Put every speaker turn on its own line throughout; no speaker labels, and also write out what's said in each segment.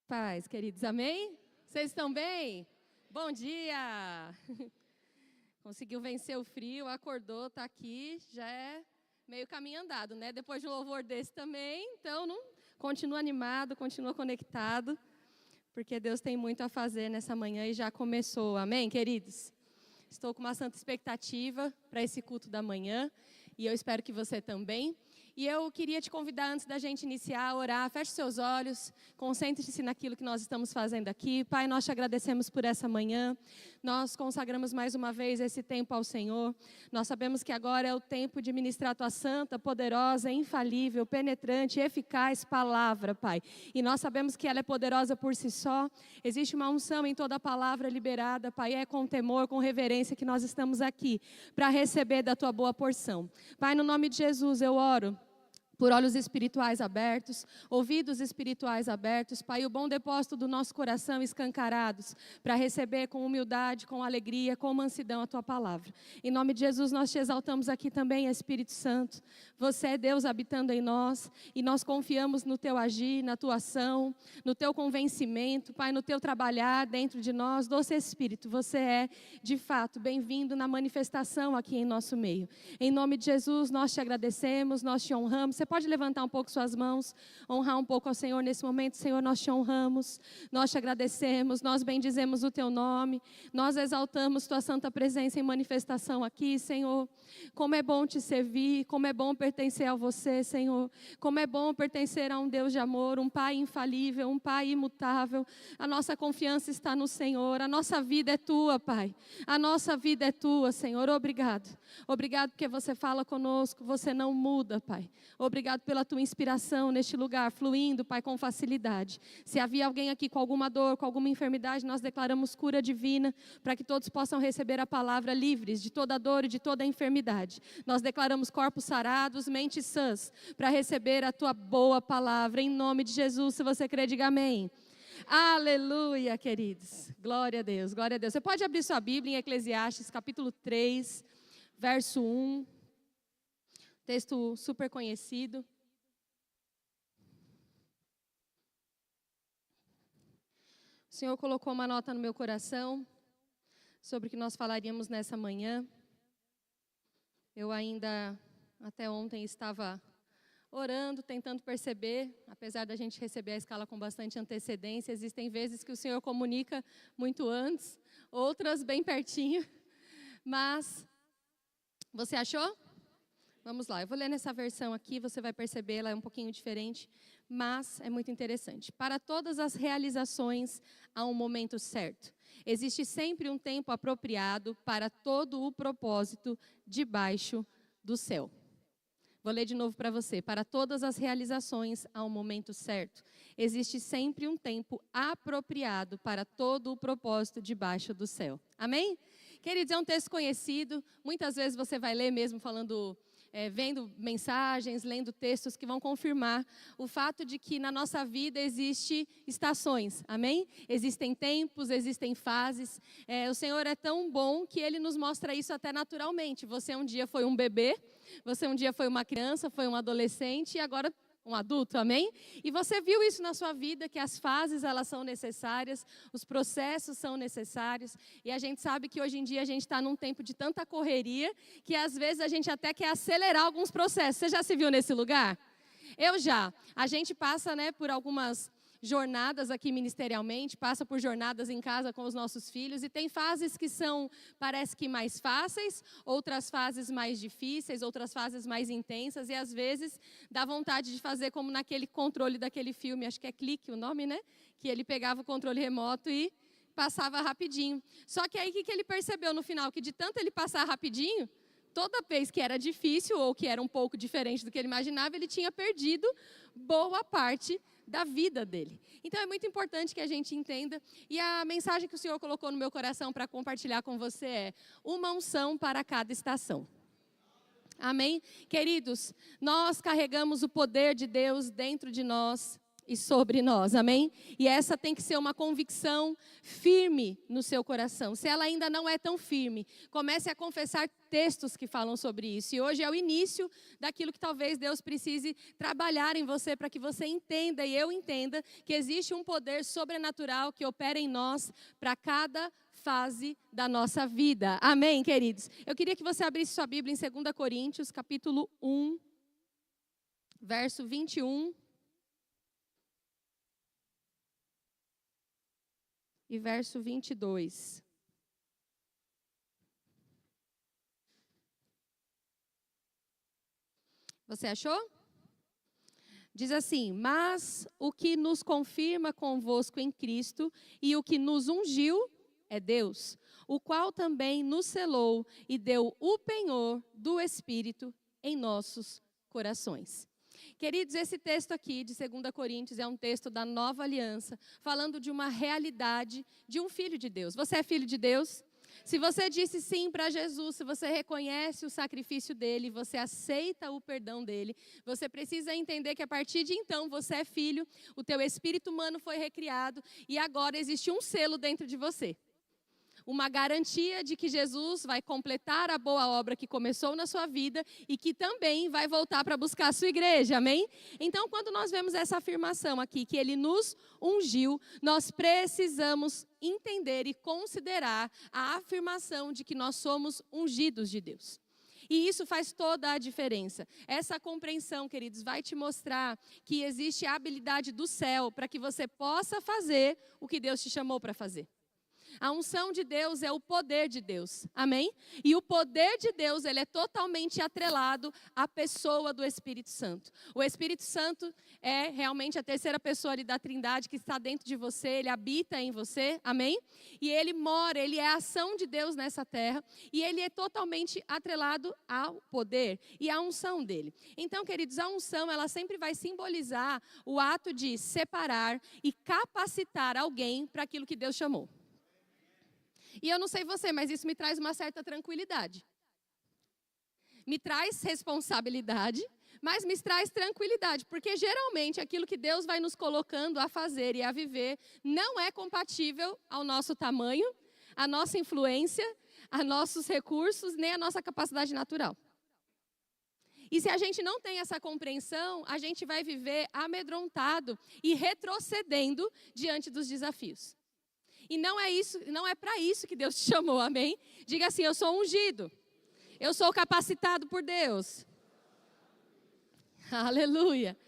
Paz, queridos, amém? Vocês estão bem? Bom dia! Conseguiu vencer o frio, acordou, está aqui, já é meio caminho andado, né? Depois de um louvor desse também, então continua animado, continua conectado, porque Deus tem muito a fazer nessa manhã e já começou, amém, queridos? Estou com uma santa expectativa para esse culto da manhã e eu espero que você também. E eu queria te convidar, antes da gente iniciar a orar, feche seus olhos, concentre-se naquilo que nós estamos fazendo aqui. Pai, nós te agradecemos por essa manhã, nós consagramos mais uma vez esse tempo ao Senhor. Nós sabemos que agora é o tempo de ministrar a tua santa, poderosa, infalível, penetrante, eficaz palavra, Pai. E nós sabemos que ela é poderosa por si só. Existe uma unção em toda a palavra liberada, Pai. É com temor, com reverência que nós estamos aqui para receber da tua boa porção. Pai, no nome de Jesus eu oro por olhos espirituais abertos, ouvidos espirituais abertos, Pai, o bom depósito do nosso coração escancarados, para receber com humildade, com alegria, com mansidão a Tua palavra. Em nome de Jesus, nós te exaltamos aqui também, Espírito Santo. Você é Deus habitando em nós, e nós confiamos no Teu agir, na Tua ação, no Teu convencimento, Pai, no Teu trabalhar dentro de nós. Doce Espírito, você é, de fato, bem-vindo na manifestação aqui em nosso meio. Em nome de Jesus, nós te agradecemos, nós te honramos. Você pode levantar um pouco suas mãos, honrar um pouco ao Senhor nesse momento. Senhor, nós te honramos, nós te agradecemos, nós bendizemos o Teu nome, nós exaltamos Tua santa presença em manifestação aqui, Senhor. Como é bom te servir, como é bom pertencer a você, Senhor. Como é bom pertencer a um Deus de amor, um Pai infalível, um Pai imutável. A nossa confiança está no Senhor, a nossa vida é Tua, Pai. A nossa vida é Tua, Senhor. Obrigado. Obrigado porque você fala conosco, você não muda, Pai. Obrigado pela Tua inspiração neste lugar, fluindo, Pai, com facilidade. Se havia alguém aqui com alguma dor, com alguma enfermidade, nós declaramos cura divina, para que todos possam receber a palavra livres de toda dor e de toda enfermidade. Nós declaramos corpos sarados, mentes sãs, para receber a Tua boa palavra, em nome de Jesus. Se você crê, diga amém. Aleluia, queridos. Glória a Deus, glória a Deus. Você pode abrir sua Bíblia em Eclesiastes, capítulo 3, verso 1. Texto super conhecido. O Senhor colocou uma nota no meu coração sobre o que nós falaríamos nessa manhã. Eu ainda, até ontem, estava orando, tentando perceber, apesar da gente receber a escala com bastante antecedência, existem vezes que o Senhor comunica muito antes, outras bem pertinho. Mas, você achou? Vamos lá, eu vou ler nessa versão aqui, você vai perceber, ela é um pouquinho diferente, mas é muito interessante. Para todas as realizações há um momento certo. Existe sempre um tempo apropriado para todo o propósito debaixo do céu. Vou ler de novo para você. Para todas as realizações há um momento certo. Existe sempre um tempo apropriado para todo o propósito debaixo do céu. Amém? Queridos, é um texto conhecido. Muitas vezes você vai ler mesmo falando... vendo mensagens, lendo textos que vão confirmar o fato de que na nossa vida existem estações, amém? Existem tempos, existem fases. O Senhor é tão bom que Ele nos mostra isso até naturalmente. Você um dia foi um bebê, você um dia foi uma criança, foi um adolescente e agora um adulto, amém? E você viu isso na sua vida, que as fases elas são necessárias, os processos são necessários, e a gente sabe que hoje em dia a gente está num tempo de tanta correria, que às vezes a gente até quer acelerar alguns processos. Você já se viu nesse lugar? Eu já. A gente passa, por algumas jornadas aqui ministerialmente, passa por jornadas em casa com os nossos filhos, e tem fases que são, parece que mais fáceis, outras fases mais difíceis, outras fases mais intensas, e às vezes dá vontade de fazer como naquele controle daquele filme, acho que é Clique o nome, Que ele pegava o controle remoto e passava rapidinho. Só que aí o que ele percebeu no final? Que de tanto ele passar rapidinho, toda vez que era difícil ou que era um pouco diferente do que ele imaginava, ele tinha perdido boa parte da vida dele. Então é muito importante que a gente entenda, e a mensagem que o Senhor colocou no meu coração para compartilhar com você é: uma unção para cada estação. Amém? Queridos, nós carregamos o poder de Deus dentro de nós, e sobre nós, amém? E essa tem que ser uma convicção firme no seu coração. Se ela ainda não é tão firme, comece a confessar textos que falam sobre isso. E hoje é o início daquilo que talvez Deus precise trabalhar em você, para que você entenda e eu entenda que existe um poder sobrenatural que opera em nós para cada fase da nossa vida. Amém, queridos? Eu queria que você abrisse sua Bíblia em 2 Coríntios, capítulo 1, verso 21. E verso 22. Você achou? Diz assim: mas o que nos confirma convosco em Cristo e o que nos ungiu é Deus, o qual também nos selou e deu o penhor do Espírito em nossos corações. Queridos, esse texto aqui de 2 Coríntios é um texto da nova aliança, falando de uma realidade de um filho de Deus. Você é filho de Deus? Se você disse sim para Jesus, se você reconhece o sacrifício dele, você aceita o perdão dele, você precisa entender que a partir de então você é filho, o teu espírito humano foi recriado e agora existe um selo dentro de você. Uma garantia de que Jesus vai completar a boa obra que começou na sua vida e que também vai voltar para buscar a sua igreja, amém? Então, quando nós vemos essa afirmação aqui, que ele nos ungiu, nós precisamos entender e considerar a afirmação de que nós somos ungidos de Deus. E isso faz toda a diferença. Essa compreensão, queridos, vai te mostrar que existe a habilidade do céu para que você possa fazer o que Deus te chamou para fazer. A unção de Deus é o poder de Deus, amém? E o poder de Deus, ele é totalmente atrelado à pessoa do Espírito Santo. O Espírito Santo é realmente a terceira pessoa ali da Trindade que está dentro de você, ele habita em você, amém? E ele mora, ele é a ação de Deus nessa terra e ele é totalmente atrelado ao poder e à unção dele. Então, queridos, a unção, ela sempre vai simbolizar o ato de separar e capacitar alguém para aquilo que Deus chamou. E eu não sei você, mas isso me traz uma certa tranquilidade. Me traz responsabilidade, mas me traz tranquilidade. Porque geralmente aquilo que Deus vai nos colocando a fazer e a viver não é compatível ao nosso tamanho, à nossa influência, a nossos recursos, nem à nossa capacidade natural. E se a gente não tem essa compreensão, a gente vai viver amedrontado e retrocedendo diante dos desafios. E não é isso, não é para isso que Deus te chamou, amém? Diga assim: eu sou ungido, eu sou capacitado por Deus. Aleluia.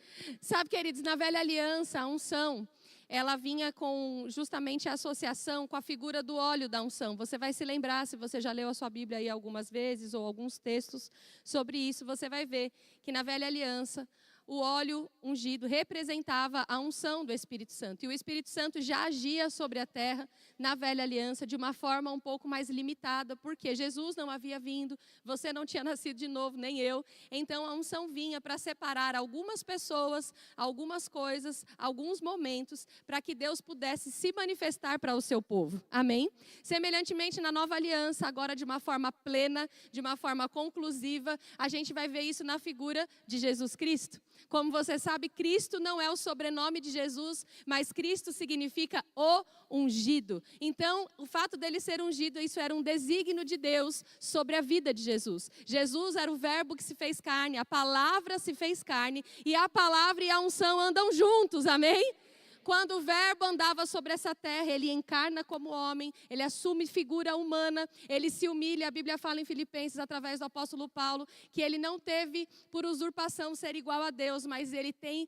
Sabe, queridos, na velha aliança, a unção, ela vinha com justamente a associação com a figura do óleo da unção. Você vai se lembrar, se você já leu a sua Bíblia aí algumas vezes, ou alguns textos sobre isso, você vai ver que na velha aliança, o óleo ungido representava a unção do Espírito Santo. E o Espírito Santo já agia sobre a terra na velha aliança de uma forma um pouco mais limitada, porque Jesus não havia vindo, você não tinha nascido de novo, nem eu. Então a unção vinha para separar algumas pessoas, algumas coisas, alguns momentos, para que Deus pudesse se manifestar para o seu povo. Amém? Semelhantemente, na nova aliança, agora de uma forma plena, de uma forma conclusiva, a gente vai ver isso na figura de Jesus Cristo. Como você sabe, Cristo não é o sobrenome de Jesus, mas Cristo significa o ungido. Então, o fato dele ser ungido, isso era um desígnio de Deus sobre a vida de Jesus. Jesus era o verbo que se fez carne, a palavra se fez carne, e a palavra e a unção andam juntos, amém? Quando o verbo andava sobre essa terra, ele encarna como homem, ele assume figura humana, ele se humilha. A Bíblia fala em Filipenses, através do apóstolo Paulo, que ele não teve por usurpação ser igual a Deus, mas ele tem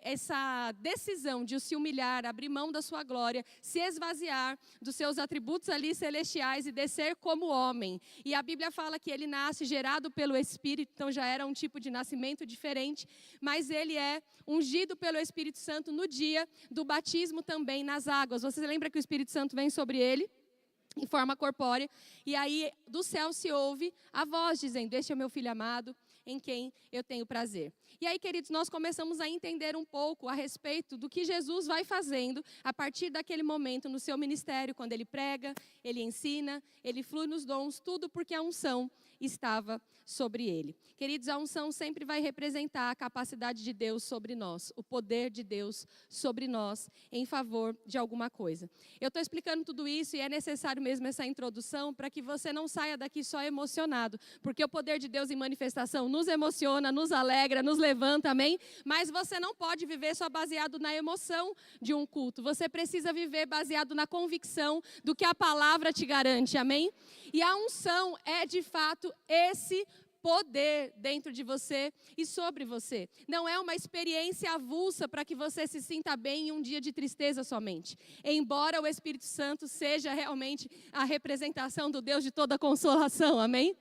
essa decisão de se humilhar, abrir mão da sua glória, se esvaziar dos seus atributos ali celestiais e descer como homem. E a Bíblia fala que ele nasce gerado pelo Espírito, então já era um tipo de nascimento diferente, mas ele é ungido pelo Espírito Santo no dia do batismo também nas águas. Você lembra que o Espírito Santo vem sobre ele em forma corpórea, e aí do céu se ouve a voz dizendo: este é o meu filho amado, em quem eu tenho prazer. E aí, queridos, nós começamos a entender um pouco a respeito do que Jesus vai fazendo a partir daquele momento no seu ministério, quando ele prega, ele ensina, ele flui nos dons, tudo porque a unção estava sobre ele. Queridos, a unção sempre vai representar a capacidade de Deus sobre nós, o poder de Deus sobre nós em favor de alguma coisa. Eu estou explicando tudo isso e é necessário mesmo essa introdução para que você não saia daqui só emocionado, porque o poder de Deus em manifestação nos emociona, nos alegra, nos levanta, amém? Mas você não pode viver só baseado na emoção de um culto, você precisa viver baseado na convicção do que a palavra te garante, amém? E a unção é de fato esse poder dentro de você e sobre você. Não é uma experiência avulsa para que você se sinta bem em um dia de tristeza somente. Embora o Espírito Santo seja realmente a representação do Deus de toda consolação, amém?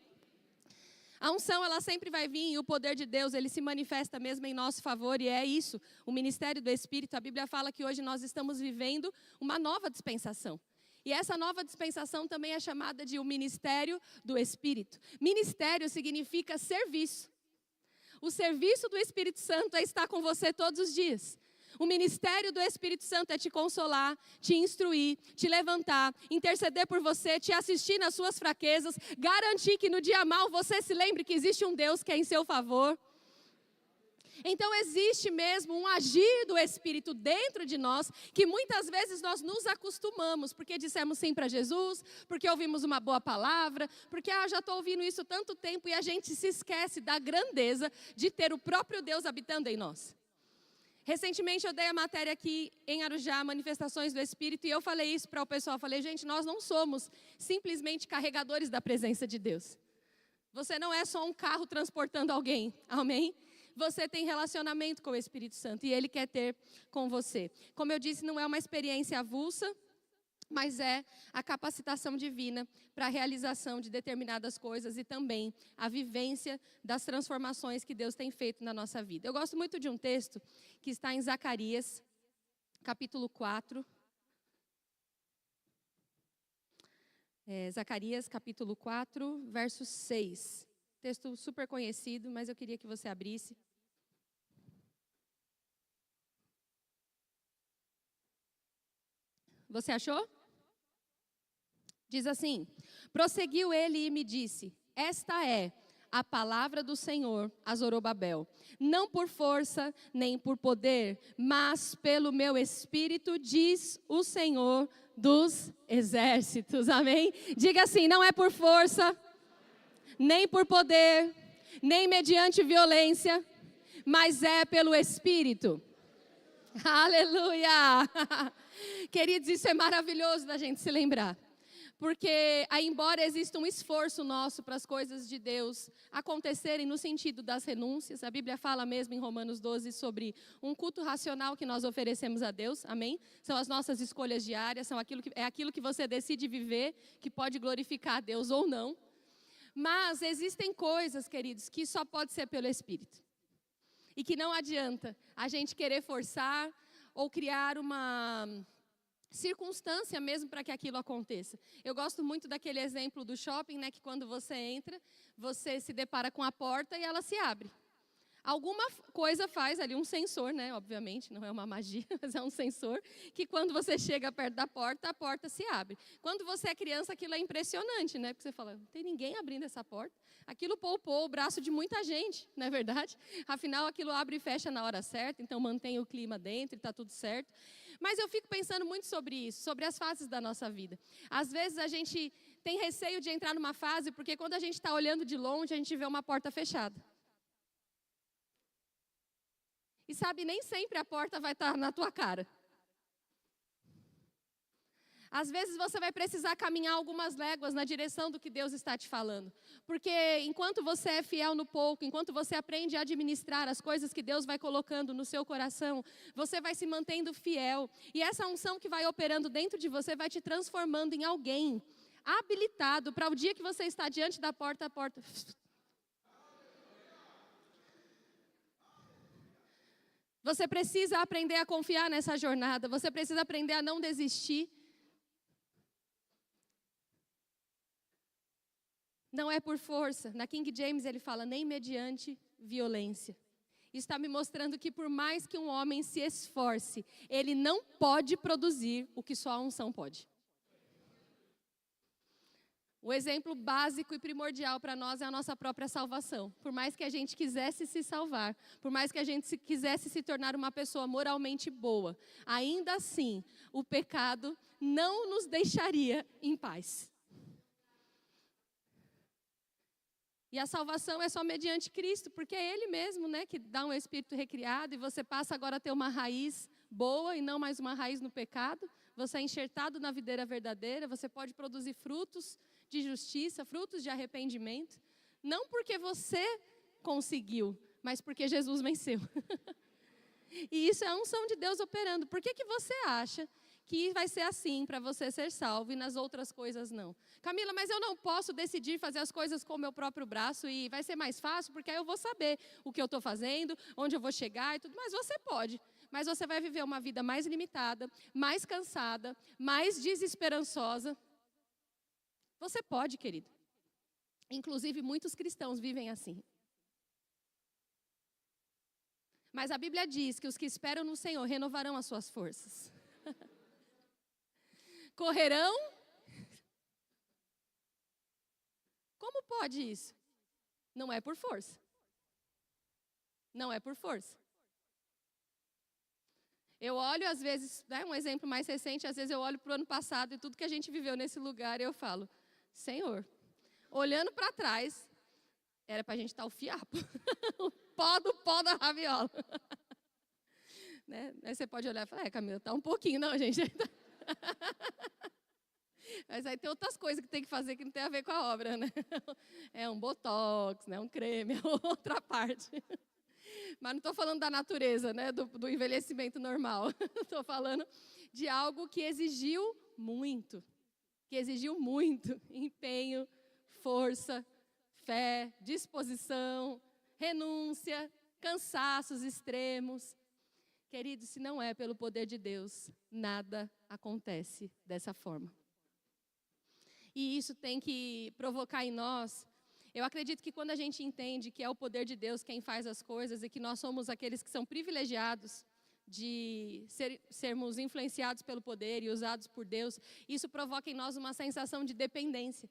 A unção, ela sempre vai vir e o poder de Deus, ele se manifesta mesmo em nosso favor e é isso, o ministério do Espírito. A Bíblia fala que hoje nós estamos vivendo uma nova dispensação. E essa nova dispensação também é chamada de o ministério do Espírito. Ministério significa serviço. O serviço do Espírito Santo é estar com você todos os dias. O ministério do Espírito Santo é te consolar, te instruir, te levantar, interceder por você, te assistir nas suas fraquezas, garantir que no dia mau você se lembre que existe um Deus que é em seu favor. Então existe mesmo um agir do Espírito dentro de nós, que muitas vezes nós nos acostumamos, porque dissemos sim para Jesus, porque ouvimos uma boa palavra, porque já estou ouvindo isso tanto tempo e a gente se esquece da grandeza de ter o próprio Deus habitando em nós. Recentemente eu dei a matéria aqui em Arujá, Manifestações do Espírito, e eu falei isso para o pessoal, falei, gente, nós não somos simplesmente carregadores da presença de Deus. Você não é só um carro transportando alguém, amém? Você tem relacionamento com o Espírito Santo e Ele quer ter com você. Como eu disse, não é uma experiência avulsa, mas é a capacitação divina para a realização de determinadas coisas e também a vivência das transformações que Deus tem feito na nossa vida. Eu gosto muito de um texto que está em Zacarias, capítulo 4. Zacarias, capítulo 4, verso 6. Texto super conhecido, mas eu queria que você abrisse. Você achou? Diz assim: prosseguiu ele e me disse, esta é a palavra do Senhor a Zorobabel, não por força nem por poder, mas pelo meu espírito, diz o Senhor dos exércitos, amém? Diga assim, não é por força, nem por poder, nem mediante violência, mas é pelo Espírito. Aleluia! Queridos, isso é maravilhoso da gente se lembrar. Porque, embora exista um esforço nosso para as coisas de Deus acontecerem no sentido das renúncias, a Bíblia fala mesmo em Romanos 12 sobre um culto racional que nós oferecemos a Deus, amém? São as nossas escolhas diárias, é aquilo que você decide viver, que pode glorificar a Deus ou não. Mas existem coisas, queridos, que só pode ser pelo Espírito. E que não adianta a gente querer forçar ou criar uma circunstância mesmo para que aquilo aconteça. Eu gosto muito daquele exemplo do shopping, né, que quando você entra, você se depara com a porta e ela se abre. Alguma coisa faz ali, um sensor, né, obviamente, não é uma magia, mas é um sensor, que quando você chega perto da porta, a porta se abre. Quando você é criança, aquilo é impressionante, né, porque você fala, não tem ninguém abrindo essa porta. Aquilo poupou o braço de muita gente, não é verdade? Afinal, aquilo abre e fecha na hora certa, então mantém o clima dentro e está tudo certo. Mas eu fico pensando muito sobre isso, sobre as fases da nossa vida. Às vezes a gente tem receio de entrar numa fase, porque quando a gente está olhando de longe, a gente vê uma porta fechada. E sabe, nem sempre a porta vai estar na tua cara. Às vezes você vai precisar caminhar algumas léguas na direção do que Deus está te falando. Porque enquanto você é fiel no pouco, enquanto você aprende a administrar as coisas que Deus vai colocando no seu coração, você vai se mantendo fiel. E essa unção que vai operando dentro de você vai te transformando em alguém habilitado para o dia que você está diante da porta, a porta... Você precisa aprender a confiar nessa jornada, você precisa aprender a não desistir. Não é por força. Na King James ele fala, nem mediante violência. Isso está me mostrando que por mais que um homem se esforce, ele não pode produzir o que só a unção pode. O exemplo básico e primordial para nós é a nossa própria salvação. Por mais que a gente quisesse se salvar, por mais que a gente quisesse se tornar uma pessoa moralmente boa, ainda assim, o pecado não nos deixaria em paz. E a salvação é só mediante Cristo, porque é Ele mesmo, né, que dá um espírito recriado e você passa agora a ter uma raiz boa e não mais uma raiz no pecado. Você é enxertado na videira verdadeira, você pode produzir frutos de justiça, frutos de arrependimento, não porque você conseguiu, mas porque Jesus venceu. E isso é a unção de Deus operando. Por que você acha que vai ser assim para você ser salvo e nas outras coisas não? Camila, mas eu não posso decidir fazer as coisas com o meu próprio braço e vai ser mais fácil, porque aí eu vou saber o que eu estou fazendo, onde eu vou chegar e tudo, mas você pode. Mas você vai viver uma vida mais limitada, mais cansada, mais desesperançosa. Você pode, querido. Inclusive, muitos cristãos vivem assim. Mas a Bíblia diz que os que esperam no Senhor renovarão as suas forças. Correrão. Como pode isso? Não é por força. Não é por força. Eu olho, às vezes, né, um exemplo mais recente, às vezes eu olho para o ano passado e tudo que a gente viveu nesse lugar e eu falo, Senhor, olhando para trás, era para a gente estar o fiapo, o pó do pó da raviola. Né? Aí você pode olhar e falar, Camila, está um pouquinho, não, gente. Mas aí tem outras coisas que tem que fazer que não tem a ver com a obra, né? É um botox, né? Um creme, é outra parte. Mas não estou falando da natureza, né? Do envelhecimento normal. Estou falando de algo que exigiu muito. Empenho, força, fé, disposição, renúncia, cansaços extremos. Queridos, se não é pelo poder de Deus, nada acontece dessa forma. E isso tem que provocar em nós. Eu acredito que quando a gente entende que é o poder de Deus quem faz as coisas e que nós somos aqueles que são privilegiados de sermos influenciados pelo poder e usados por Deus, isso provoca em nós uma sensação de dependência.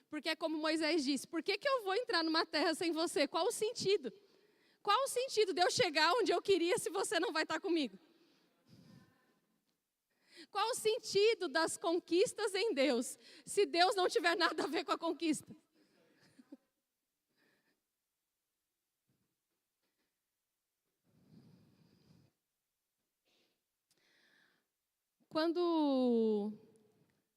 Porque é como Moisés disse, por que eu vou entrar numa terra sem você? Qual o sentido? Qual o sentido de eu chegar onde eu queria se você não vai estar comigo? Qual o sentido das conquistas em Deus, se Deus não tiver nada a ver com a conquista? Quando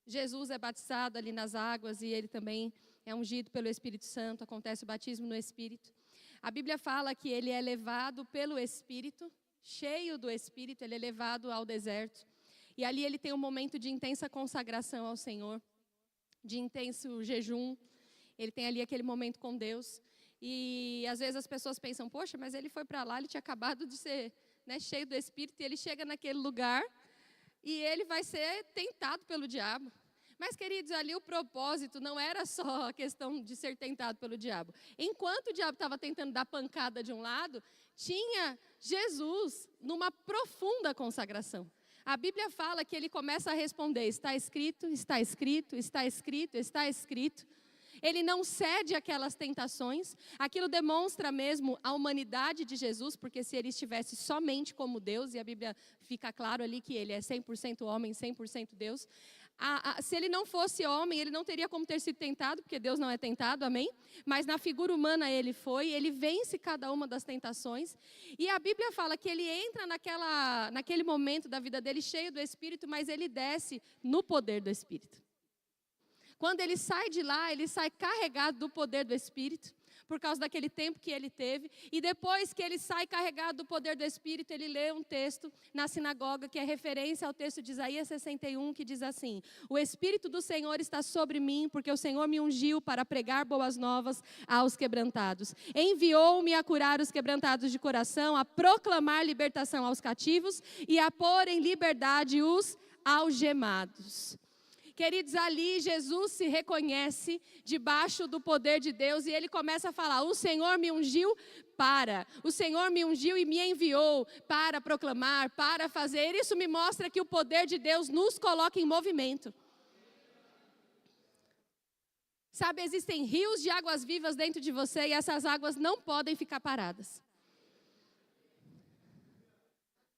Jesus é batizado ali nas águas e ele também é ungido pelo Espírito Santo, acontece o batismo no Espírito. A Bíblia fala que ele é levado pelo Espírito, cheio do Espírito, ele é levado ao deserto. E ali ele tem um momento de intensa consagração ao Senhor, de intenso jejum. Ele tem ali aquele momento com Deus. E às vezes as pessoas pensam, poxa, mas ele foi para lá, ele tinha acabado de ser, né, cheio do Espírito, e ele chega naquele lugar e ele vai ser tentado pelo diabo. Mas, queridos, ali o propósito não era só a questão de ser tentado pelo diabo. Enquanto o diabo estava tentando dar pancada de um lado, tinha Jesus numa profunda consagração. A Bíblia fala que ele começa a responder, está escrito, está escrito, está escrito, está escrito. Ele não cede àquelas tentações. Aquilo demonstra mesmo a humanidade de Jesus, porque se ele estivesse somente como Deus, e a Bíblia fica claro ali que ele é 100% homem, 100% Deus. Se ele não fosse homem, ele não teria como ter sido tentado, porque Deus não é tentado, amém? Mas na figura humana ele foi, ele vence cada uma das tentações. E a Bíblia fala que ele entra naquele momento da vida dele cheio do Espírito, mas ele desce no poder do Espírito. Quando ele sai de lá, ele sai carregado do poder do Espírito, por causa daquele tempo que ele teve. E depois que ele sai carregado do poder do Espírito, ele lê um texto na sinagoga, que é referência ao texto de Isaías 61, que diz assim: o Espírito do Senhor está sobre mim, porque o Senhor me ungiu para pregar boas novas aos quebrantados. Enviou-me a curar os quebrantados de coração, a proclamar libertação aos cativos e a pôr em liberdade os algemados. Queridos, ali Jesus se reconhece debaixo do poder de Deus e ele começa a falar, o Senhor me ungiu o Senhor me ungiu e me enviou para proclamar, para fazer. Isso me mostra que o poder de Deus nos coloca em movimento. Sabe, existem rios de águas vivas dentro de você e essas águas não podem ficar paradas.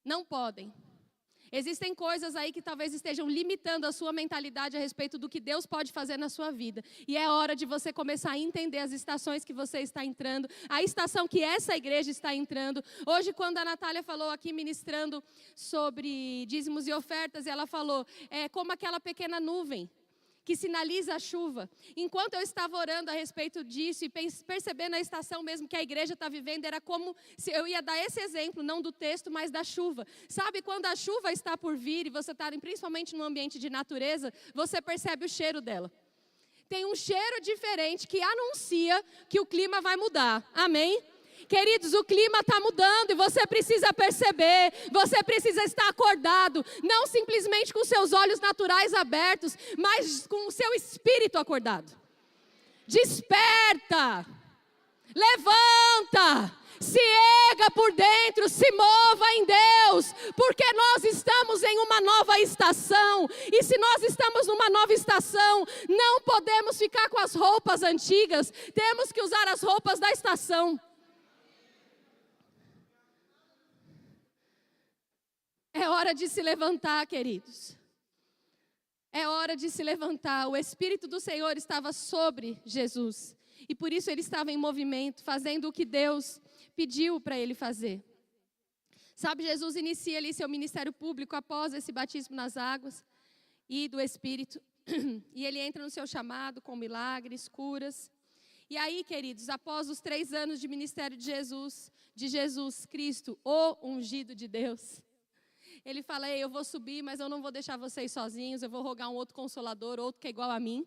Não podem. Existem coisas aí que talvez estejam limitando a sua mentalidade a respeito do que Deus pode fazer na sua vida. E é hora de você começar a entender as estações que você está entrando, a estação que essa igreja está entrando. Hoje, quando a Natália falou aqui ministrando sobre dízimos e ofertas, ela falou, é como aquela pequena nuvem que sinaliza a chuva. Enquanto eu estava orando a respeito disso e percebendo a estação mesmo que a igreja está vivendo, era como se eu ia dar esse exemplo, não do texto, mas da chuva. Sabe, quando a chuva está por vir e você está principalmente num ambiente de natureza, você percebe o cheiro dela. Tem um cheiro diferente que anuncia que o clima vai mudar. Amém? Queridos, o clima está mudando e você precisa perceber, você precisa estar acordado, não simplesmente com seus olhos naturais abertos, mas com o seu espírito acordado. Desperta, levanta, se erga por dentro, se mova em Deus, porque nós estamos em uma nova estação, e se nós estamos numa nova estação, não podemos ficar com as roupas antigas, temos que usar as roupas da estação. É hora de se levantar, queridos. É hora de se levantar. O Espírito do Senhor estava sobre Jesus. E por isso ele estava em movimento, fazendo o que Deus pediu para ele fazer. Sabe, Jesus inicia ali seu ministério público após esse batismo nas águas e do Espírito. E ele entra no seu chamado com milagres, curas. E aí, queridos, após os 3 anos de ministério de Jesus Cristo, o ungido de Deus, ele fala, ei, eu vou subir, mas eu não vou deixar vocês sozinhos, eu vou rogar um outro consolador, outro que é igual a mim,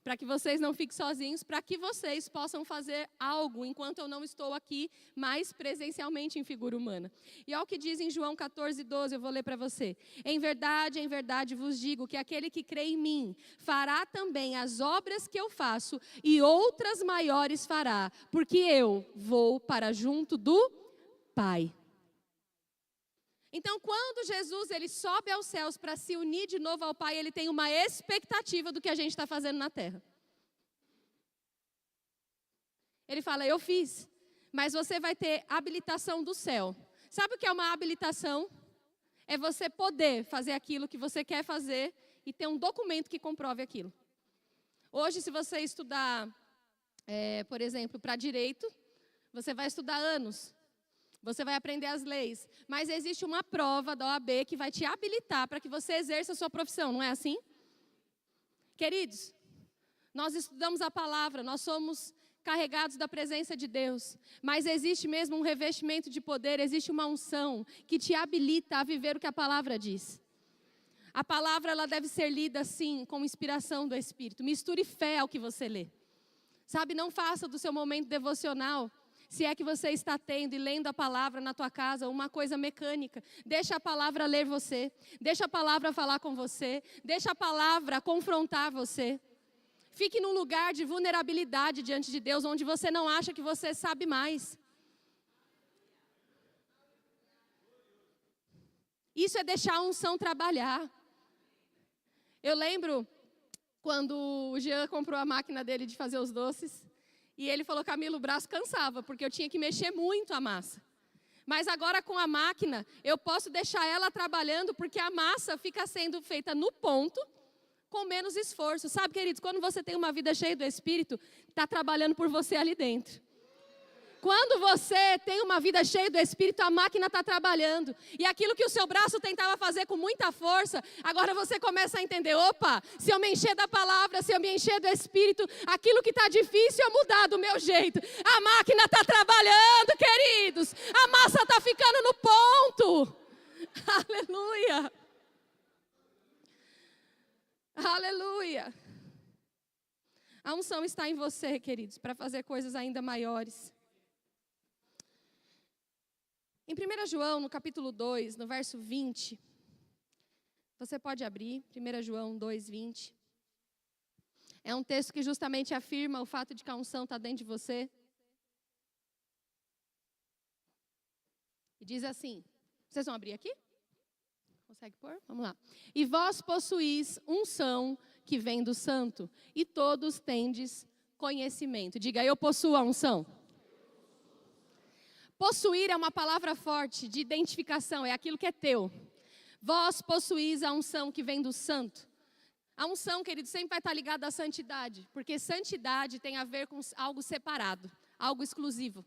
para que vocês não fiquem sozinhos, para que vocês possam fazer algo, enquanto eu não estou aqui, mais presencialmente em figura humana. E olha o que diz em João 14:12, eu vou ler para você. Em verdade vos digo que aquele que crê em mim, fará também as obras que eu faço, e outras maiores fará, porque eu vou para junto do Pai. Então, quando Jesus ele sobe aos céus para se unir de novo ao Pai, ele tem uma expectativa do que a gente está fazendo na terra. Ele fala, eu fiz, mas você vai ter habilitação do céu. Sabe o que é uma habilitação? É você poder fazer aquilo que você quer fazer e ter um documento que comprove aquilo. Hoje, se você estudar, por exemplo, para direito, você vai estudar anos. Você vai aprender as leis, mas existe uma prova da OAB que vai te habilitar para que você exerça a sua profissão, não é assim? Queridos, nós estudamos a palavra, nós somos carregados da presença de Deus, mas existe mesmo um revestimento de poder, existe uma unção que te habilita a viver o que a palavra diz. A palavra ela deve ser lida assim, com inspiração do Espírito. Misture fé ao que você lê. Sabe, não faça do seu momento devocional, se é que você está tendo e lendo a palavra na tua casa, uma coisa mecânica. Deixa a palavra ler você. Deixa a palavra falar com você. Deixa a palavra confrontar você. Fique num lugar de vulnerabilidade diante de Deus, onde você não acha que você sabe mais. Isso é deixar a unção trabalhar. Eu lembro quando o Jean comprou a máquina dele de fazer os doces. E ele falou, Camila, o braço cansava, porque eu tinha que mexer muito a massa. Mas agora com a máquina, eu posso deixar ela trabalhando, porque a massa fica sendo feita no ponto, com menos esforço. Sabe, queridos, quando você tem uma vida cheia do Espírito, está trabalhando por você ali dentro. Quando você tem uma vida cheia do Espírito, a máquina está trabalhando. E aquilo que o seu braço tentava fazer com muita força, agora você começa a entender, opa, se eu me encher da palavra, se eu me encher do Espírito, aquilo que está difícil é mudar do meu jeito. A máquina está trabalhando, queridos. A massa está ficando no ponto. Aleluia. Aleluia. A unção está em você, queridos, para fazer coisas ainda maiores. Em 1 João, no capítulo 2, no verso 20, você pode abrir, 1 João 2, 20. É um texto que justamente afirma o fato de que a unção está dentro de você. E diz assim, vocês vão abrir aqui? Consegue pôr? Vamos lá. E vós possuís unção que vem do Santo, e todos tendes conhecimento. Diga, eu possuo a unção. Possuir é uma palavra forte de identificação, é aquilo que é teu. Vós possuís a unção que vem do Santo. A unção, querido, sempre vai estar ligada à santidade, porque santidade tem a ver com algo separado, algo exclusivo.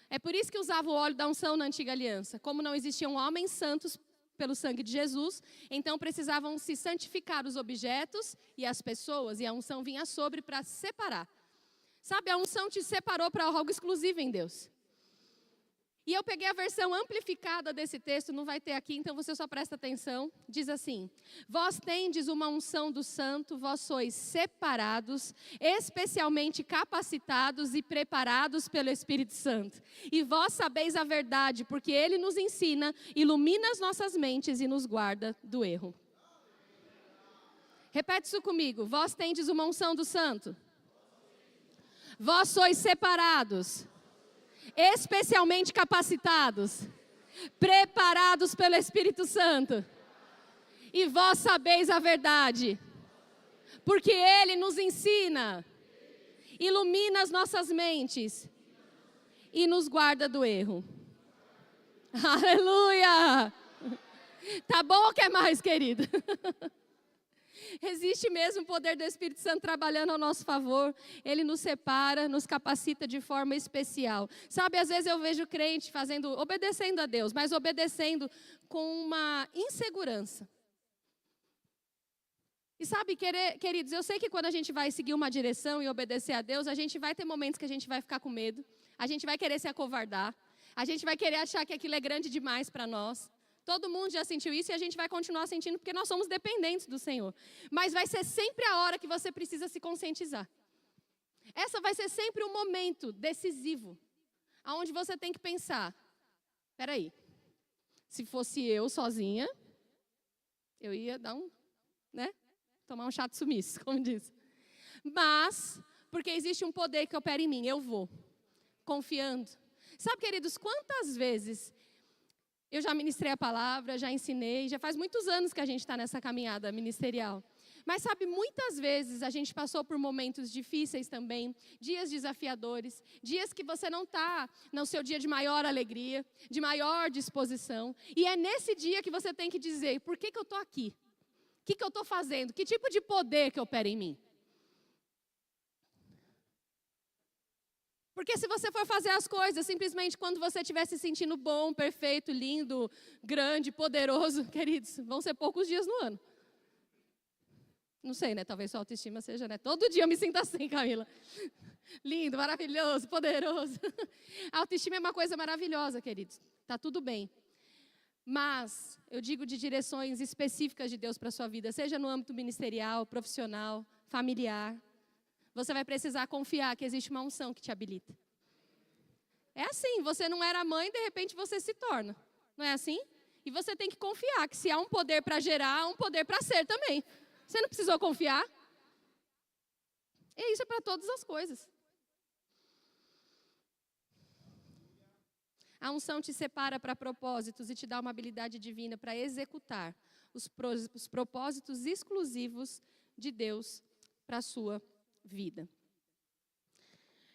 É por isso que usava o óleo da unção na antiga aliança. Como não existiam homens santos pelo sangue de Jesus, então precisavam se santificar os objetos e as pessoas, e a unção vinha sobre para separar. Sabe, a unção te separou para algo exclusivo em Deus. E eu peguei a versão amplificada desse texto, não vai ter aqui, então você só presta atenção. Diz assim: vós tendes uma unção do Santo, vós sois separados, especialmente capacitados e preparados pelo Espírito Santo. E vós sabeis a verdade, porque Ele nos ensina, ilumina as nossas mentes e nos guarda do erro. Repete isso comigo: vós tendes uma unção do Santo. Vós sois separados, especialmente capacitados, preparados pelo Espírito Santo. E vós sabeis a verdade, porque Ele nos ensina, ilumina as nossas mentes e nos guarda do erro. Aleluia! Tá bom ou quer mais, querido? Existe mesmo o poder do Espírito Santo trabalhando ao nosso favor. Ele nos separa, nos capacita de forma especial. Sabe, às vezes eu vejo crente obedecendo a Deus, mas obedecendo com uma insegurança. E sabe, queridos, eu sei que quando a gente vai seguir uma direção e obedecer a Deus, a gente vai ter momentos que a gente vai ficar com medo, a gente vai querer se acovardar, a gente vai querer achar que aquilo é grande demais para nós. Todo mundo já sentiu isso e a gente vai continuar sentindo porque nós somos dependentes do Senhor. Mas vai ser sempre a hora que você precisa se conscientizar. Essa vai ser sempre um momento decisivo, onde você tem que pensar: peraí, se fosse eu sozinha, eu ia dar tomar um chato sumiço, como diz. Mas, porque existe um poder que opera em mim, eu vou, confiando. Sabe, queridos, quantas vezes eu já ministrei a palavra, já ensinei, já faz muitos anos que a gente está nessa caminhada ministerial. Mas sabe, muitas vezes a gente passou por momentos difíceis também, dias desafiadores, dias que você não está no seu dia de maior alegria, de maior disposição. E é nesse dia que você tem que dizer: por que eu estou aqui? O que eu estou fazendo? Que tipo de poder que opera em mim? Porque se você for fazer as coisas simplesmente quando você estiver se sentindo bom, perfeito, lindo, grande, poderoso, queridos, vão ser poucos dias no ano. Não sei, né? Talvez sua autoestima seja, né? Todo dia eu me sinto assim, Camila. Lindo, maravilhoso, poderoso. A autoestima é uma coisa maravilhosa, queridos. Tá tudo bem. Mas eu digo de direções específicas de Deus para a sua vida, seja no âmbito ministerial, profissional, familiar. Você vai precisar confiar que existe uma unção que te habilita. É assim, você não era mãe, de repente você se torna. Não é assim? E você tem que confiar que se há um poder para gerar, há um poder para ser também. Você não precisou confiar? E isso é para todas as coisas. A unção te separa para propósitos e te dá uma habilidade divina para executar os propósitos exclusivos de Deus para a sua vida.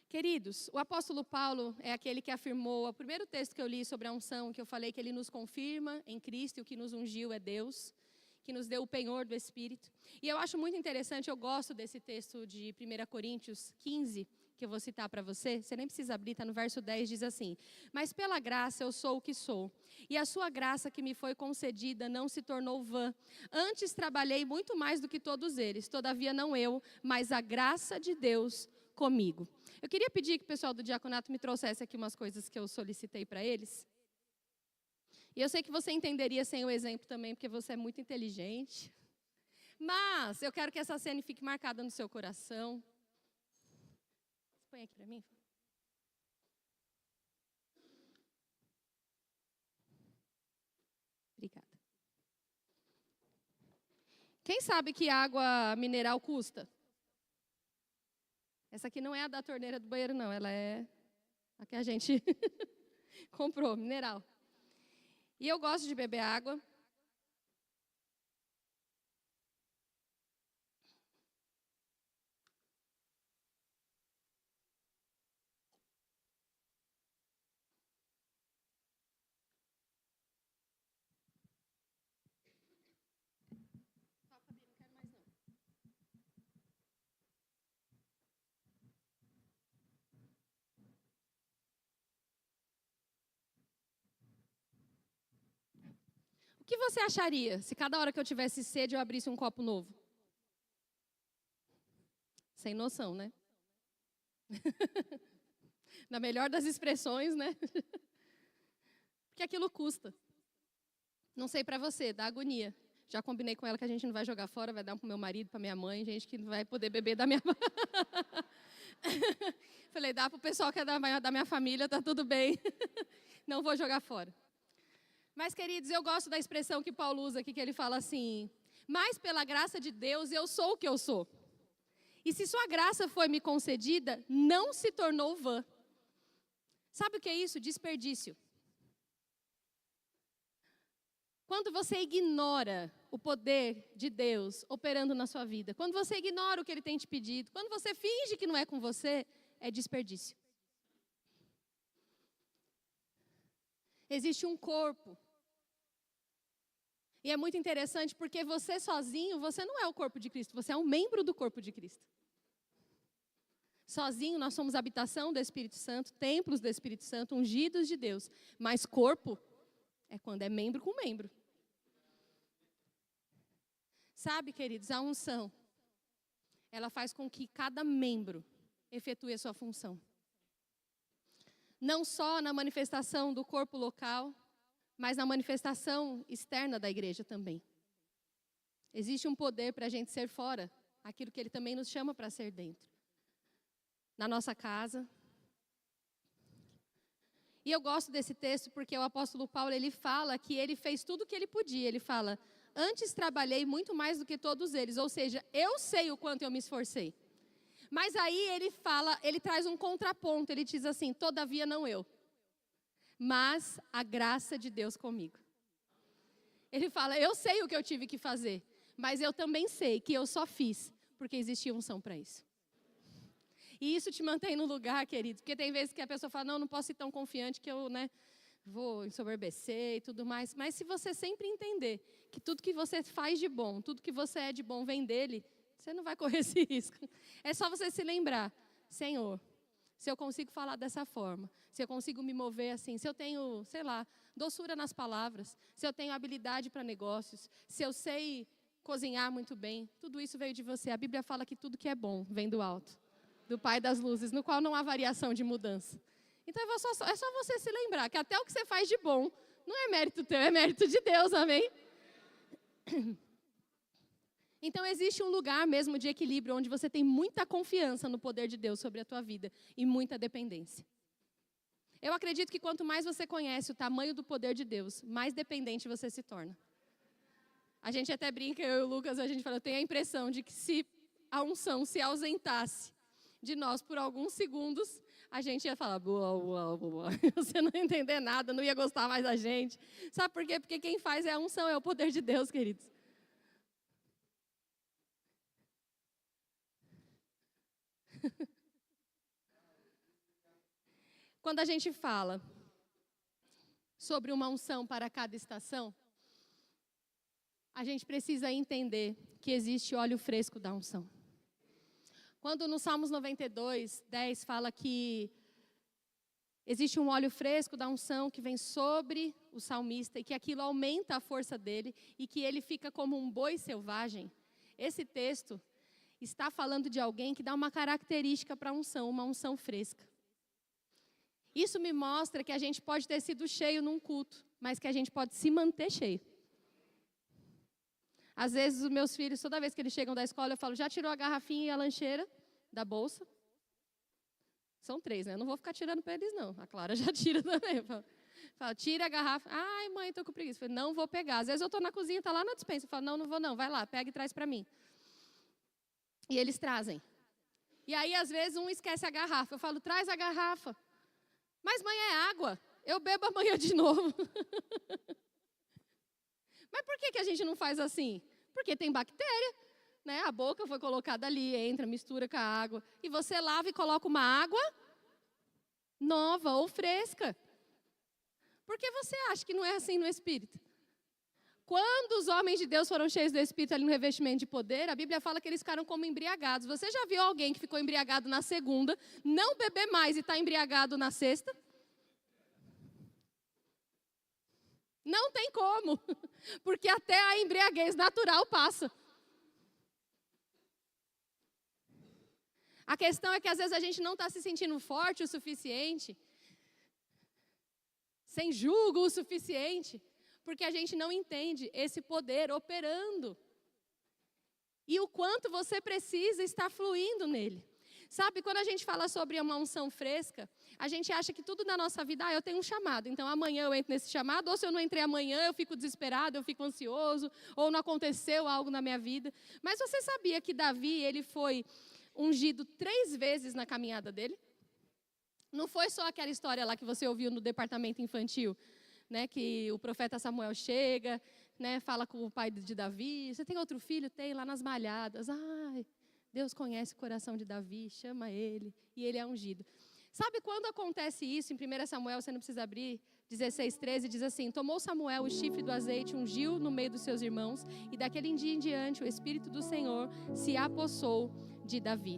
Queridos, o apóstolo Paulo é aquele que afirmou, o primeiro texto que eu li sobre a unção, que eu falei que ele nos confirma em Cristo e o que nos ungiu é Deus, que nos deu o penhor do Espírito. E eu acho muito interessante, eu gosto desse texto de 1 Coríntios 15, que eu vou citar para você nem precisa abrir, está no verso 10, diz assim: mas pela graça eu sou o que sou, e a sua graça que me foi concedida não se tornou vã. Antes trabalhei muito mais do que todos eles, todavia não eu, mas a graça de Deus comigo. Eu queria pedir que o pessoal do diaconato me trouxesse aqui umas coisas que eu solicitei para eles. E eu sei que você entenderia sem o exemplo também, porque você é muito inteligente. Mas eu quero que essa cena fique marcada no seu coração. Põe aqui para mim. Obrigada. Quem sabe que água mineral custa? Essa aqui não é a da torneira do banheiro, não. Ela é a que a gente comprou, mineral. E eu gosto de beber água. que você acharia se cada hora que eu tivesse sede eu abrisse um copo novo? Sem noção, né? Na melhor das expressões, né? Porque aquilo custa. Não sei pra você, dá agonia. Já combinei com ela que a gente não vai jogar fora, vai dar um pro meu marido, pra minha mãe, gente que não vai poder beber da minha... Falei, dá pro pessoal que é da minha família, tá tudo bem. Não vou jogar fora. Mas, queridos, eu gosto da expressão que Paulo usa aqui, que ele fala assim, mas pela graça de Deus eu sou o que eu sou. E se sua graça foi me concedida, não se tornou vã. Sabe o que é isso? Desperdício. Quando você ignora o poder de Deus operando na sua vida, quando você ignora o que Ele tem te pedido, quando você finge que não é com você, é desperdício. Existe um corpo. E é muito interessante porque você sozinho, você não é o corpo de Cristo, você é um membro do corpo de Cristo. Sozinho nós somos habitação do Espírito Santo, templos do Espírito Santo, ungidos de Deus. Mas corpo é quando é membro com membro. Sabe, queridos, a unção, ela faz com que cada membro efetue a sua função. Não só na manifestação do corpo local, mas na manifestação externa da igreja também. Existe um poder para a gente ser fora, aquilo que Ele também nos chama para ser dentro. Na nossa casa. E eu gosto desse texto porque o apóstolo Paulo, ele fala que ele fez tudo o que ele podia. Ele fala, antes trabalhei muito mais do que todos eles, ou seja, eu sei o quanto eu me esforcei. Mas aí ele traz um contraponto, ele diz assim, todavia não eu, mas a graça de Deus comigo. Ele fala, eu sei o que eu tive que fazer, mas eu também sei que eu só fiz porque existia unção para isso. E isso te mantém no lugar, querido, porque tem vezes que a pessoa fala, não posso ser tão confiante que eu, vou ensoberbecer e tudo mais. Mas se você sempre entender que tudo que você faz de bom, tudo que você é de bom vem dele, você não vai correr esse risco. É só você se lembrar, Senhor, se eu consigo falar dessa forma, se eu consigo me mover assim, se eu tenho, doçura nas palavras, se eu tenho habilidade para negócios, se eu sei cozinhar muito bem, tudo isso veio de você. A Bíblia fala que tudo que é bom vem do alto, do Pai das luzes, no qual não há variação de mudança. Então é só você se lembrar que até o que você faz de bom não é mérito teu, é mérito de Deus, amém? Então existe um lugar mesmo de equilíbrio onde você tem muita confiança no poder de Deus sobre a tua vida e muita dependência. Eu acredito que quanto mais você conhece o tamanho do poder de Deus, mais dependente você se torna. A gente até brinca, eu e o Lucas, a gente fala, eu tenho a impressão de que se a unção se ausentasse de nós por alguns segundos, a gente ia falar, boa, você não ia entender nada, não ia gostar mais da gente. Sabe por quê? Porque quem faz é a unção, é o poder de Deus, queridos. Quando a gente fala sobre uma unção para cada estação, a gente precisa entender que existe óleo fresco da unção. Quando no Salmos 92, 10 fala que existe um óleo fresco da unção que vem sobre o salmista e que aquilo aumenta a força dele e que ele fica como um boi selvagem, esse texto está falando de alguém que dá uma característica para a unção, uma unção fresca. Isso me mostra que a gente pode ter sido cheio num culto, mas que a gente pode se manter cheio. Às vezes os meus filhos, toda vez que eles chegam da escola, eu falo, já tirou a garrafinha e a lancheira da bolsa? São 3, né? Eu não vou ficar tirando para eles, não. A Clara já tira também. Eu falo, tira a garrafa. Ai, mãe, estou com preguiça. Eu falo, não vou pegar. Às vezes eu estou na cozinha, está lá na despensa. Eu falo, não vou não. Vai lá, pega e traz para mim. E eles trazem. E aí, às vezes, um esquece a garrafa. Eu falo, traz a garrafa. Mas, mãe, é água. Eu bebo amanhã de novo. Mas por que a gente não faz assim? Porque tem bactéria, né? A boca foi colocada ali, entra, mistura com a água. E você lava e coloca uma água nova ou fresca. Por que você acha que não é assim no Espírito? Quando os homens de Deus foram cheios do Espírito ali no revestimento de poder, a Bíblia fala que eles ficaram como embriagados. Você já viu alguém que ficou embriagado na segunda, não beber mais e está embriagado na sexta? Não tem como. Porque até a embriaguez natural passa. A questão é que às vezes a gente não está se sentindo forte o suficiente, sem jugo o suficiente, porque a gente não entende esse poder operando. E o quanto você precisa estar fluindo nele. Sabe, quando a gente fala sobre uma unção fresca, a gente acha que tudo na nossa vida, eu tenho um chamado, então amanhã eu entro nesse chamado, ou se eu não entrei amanhã, eu fico desesperado, eu fico ansioso, ou não aconteceu algo na minha vida. Mas você sabia que Davi, ele foi ungido 3 vezes na caminhada dele? Não foi só aquela história lá que você ouviu no departamento infantil, né, que o profeta Samuel chega, né, fala com o pai de Davi, você tem outro filho? Tem, lá nas malhadas. Ai, Deus conhece o coração de Davi, chama ele, e ele é ungido. Sabe quando acontece isso, em 1 Samuel, você não precisa abrir, 16:13, diz assim: tomou Samuel o chifre do azeite, ungiu no meio dos seus irmãos, e daquele dia em diante o Espírito do Senhor se apossou de Davi.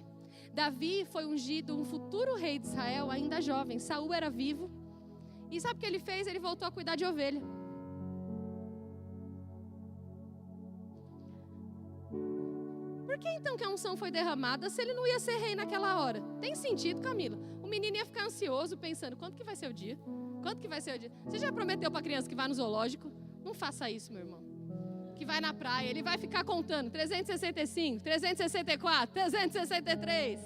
Davi foi ungido um futuro rei de Israel, ainda jovem. Saul era vivo. E sabe o que ele fez? Ele voltou a cuidar de ovelha. Por que então que a unção foi derramada se ele não ia ser rei naquela hora? Tem sentido, Camila? O menino ia ficar ansioso pensando, quando que vai ser o dia? Quando que vai ser o dia? Você já prometeu para a criança que vai no zoológico? Não faça isso, meu irmão. Que vai na praia, ele vai ficar contando 365, 364, 363.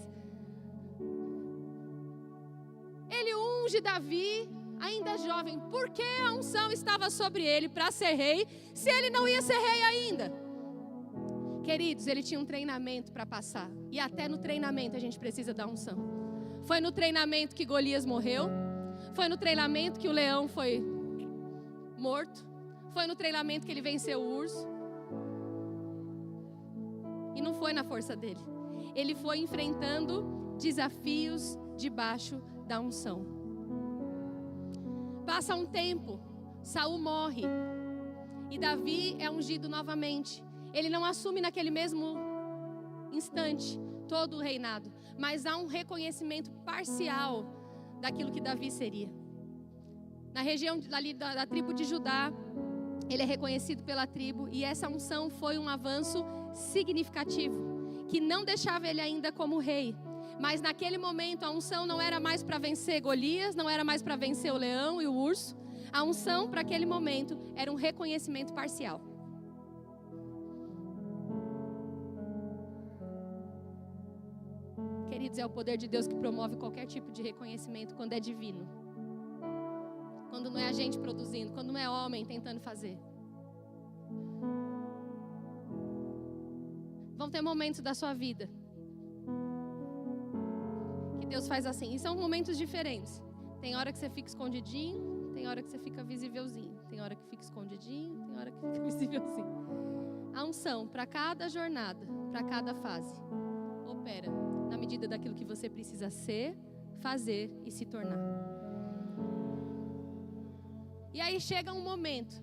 Ele unge Davi, ainda jovem. Por que a unção estava sobre ele para ser rei, se ele não ia ser rei ainda? Queridos, ele tinha um treinamento para passar. E até no treinamento a gente precisa da unção. Foi no treinamento que Golias morreu. Foi no treinamento que o leão foi morto. Foi no treinamento que ele venceu o urso. E não foi na força dele. Ele foi enfrentando desafios debaixo da unção. Passa um tempo, Saul morre. E Davi é ungido novamente. Ele não assume naquele mesmo instante todo o reinado, mas há um reconhecimento parcial daquilo que Davi seria. Na região ali da tribo de Judá, ele é reconhecido pela tribo, e essa unção foi um avanço significativo, que não deixava ele ainda como rei. Mas naquele momento a unção não era mais para vencer Golias, não era mais para vencer o leão e o urso. A unção para aquele momento era um reconhecimento parcial. Queridos, é o poder de Deus que promove qualquer tipo de reconhecimento quando é divino. Quando não é a gente produzindo, quando não é homem tentando fazer. Vão ter momentos da sua vida que Deus faz assim, e são momentos diferentes. Tem hora que você fica escondidinho, tem hora que você fica visívelzinho. Tem hora que fica escondidinho, tem hora que fica visívelzinho. A unção para cada jornada, para cada fase, opera na medida daquilo que você precisa ser, fazer e se tornar. E aí chega um momento,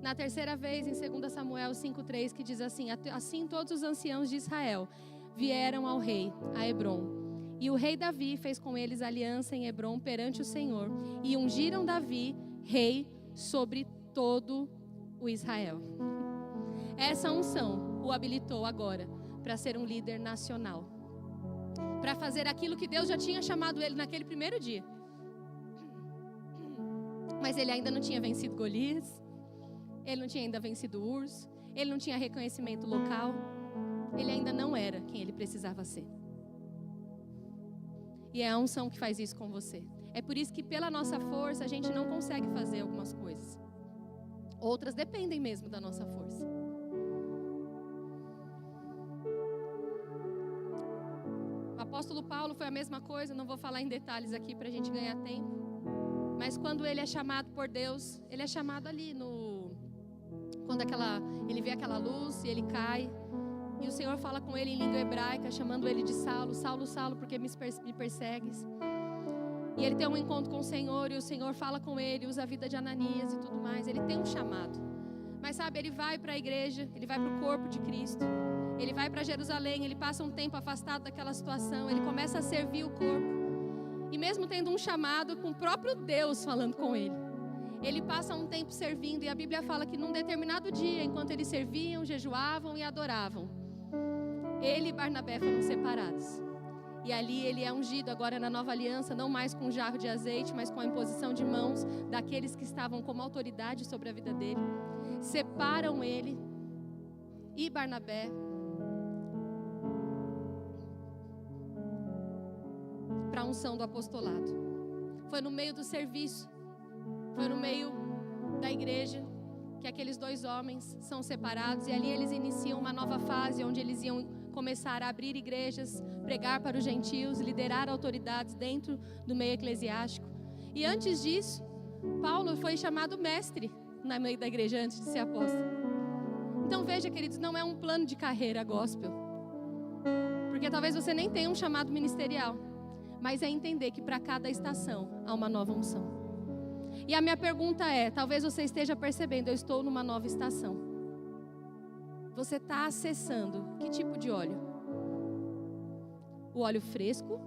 na terceira vez, em 2 Samuel 5:3, que diz assim: assim todos os anciãos de Israel vieram ao rei, a Hebrom. E o rei Davi fez com eles aliança em Hebrom perante o Senhor, e ungiram Davi rei sobre todo o Israel. Essa unção o habilitou agora para ser um líder nacional, para fazer aquilo que Deus já tinha chamado ele naquele primeiro dia. Mas ele ainda não tinha vencido Golias, ele não tinha ainda vencido o urso, ele não tinha reconhecimento local, ele ainda não era quem ele precisava ser. E é a unção que faz isso com você. É por isso que pela nossa força a gente não consegue fazer algumas coisas. Outras dependem mesmo da nossa força. O apóstolo Paulo foi a mesma coisa, não vou falar em detalhes aqui para a gente ganhar tempo. Mas quando ele é chamado por Deus, ele é chamado ali quando ele vê aquela luz e ele cai. E o Senhor fala com ele em língua hebraica, chamando ele de Saulo. Saulo, Saulo, porque me persegues? E ele tem um encontro com o Senhor, e o Senhor fala com ele, usa a vida de Ananias e tudo mais. Ele tem um chamado. Mas sabe, ele vai para a igreja, ele vai para o corpo de Cristo. Ele vai para Jerusalém, ele passa um tempo afastado daquela situação, ele começa a servir o corpo. E mesmo tendo um chamado, com o próprio Deus falando com ele, ele passa um tempo servindo, e a Bíblia fala que num determinado dia, enquanto eles serviam, jejuavam e adoravam, ele e Barnabé foram separados. E ali ele é ungido agora na nova aliança, não mais com um jarro de azeite, mas com a imposição de mãos daqueles que estavam como autoridade sobre a vida dele. Separam ele e Barnabé para a unção do apostolado. Foi no meio do serviço, foi no meio da igreja que aqueles dois homens são separados, e ali eles iniciam uma nova fase, onde eles iam começar a abrir igrejas, pregar para os gentios, liderar autoridades dentro do meio eclesiástico. E antes disso, Paulo foi chamado mestre no meio da igreja antes de ser apóstolo. Então veja, queridos, não é um plano de carreira gospel, porque talvez você nem tenha um chamado ministerial, mas é entender que para cada estação há uma nova unção. E a minha pergunta é, talvez você esteja percebendo, eu estou numa nova estação. Você está acessando que tipo de óleo? O óleo fresco,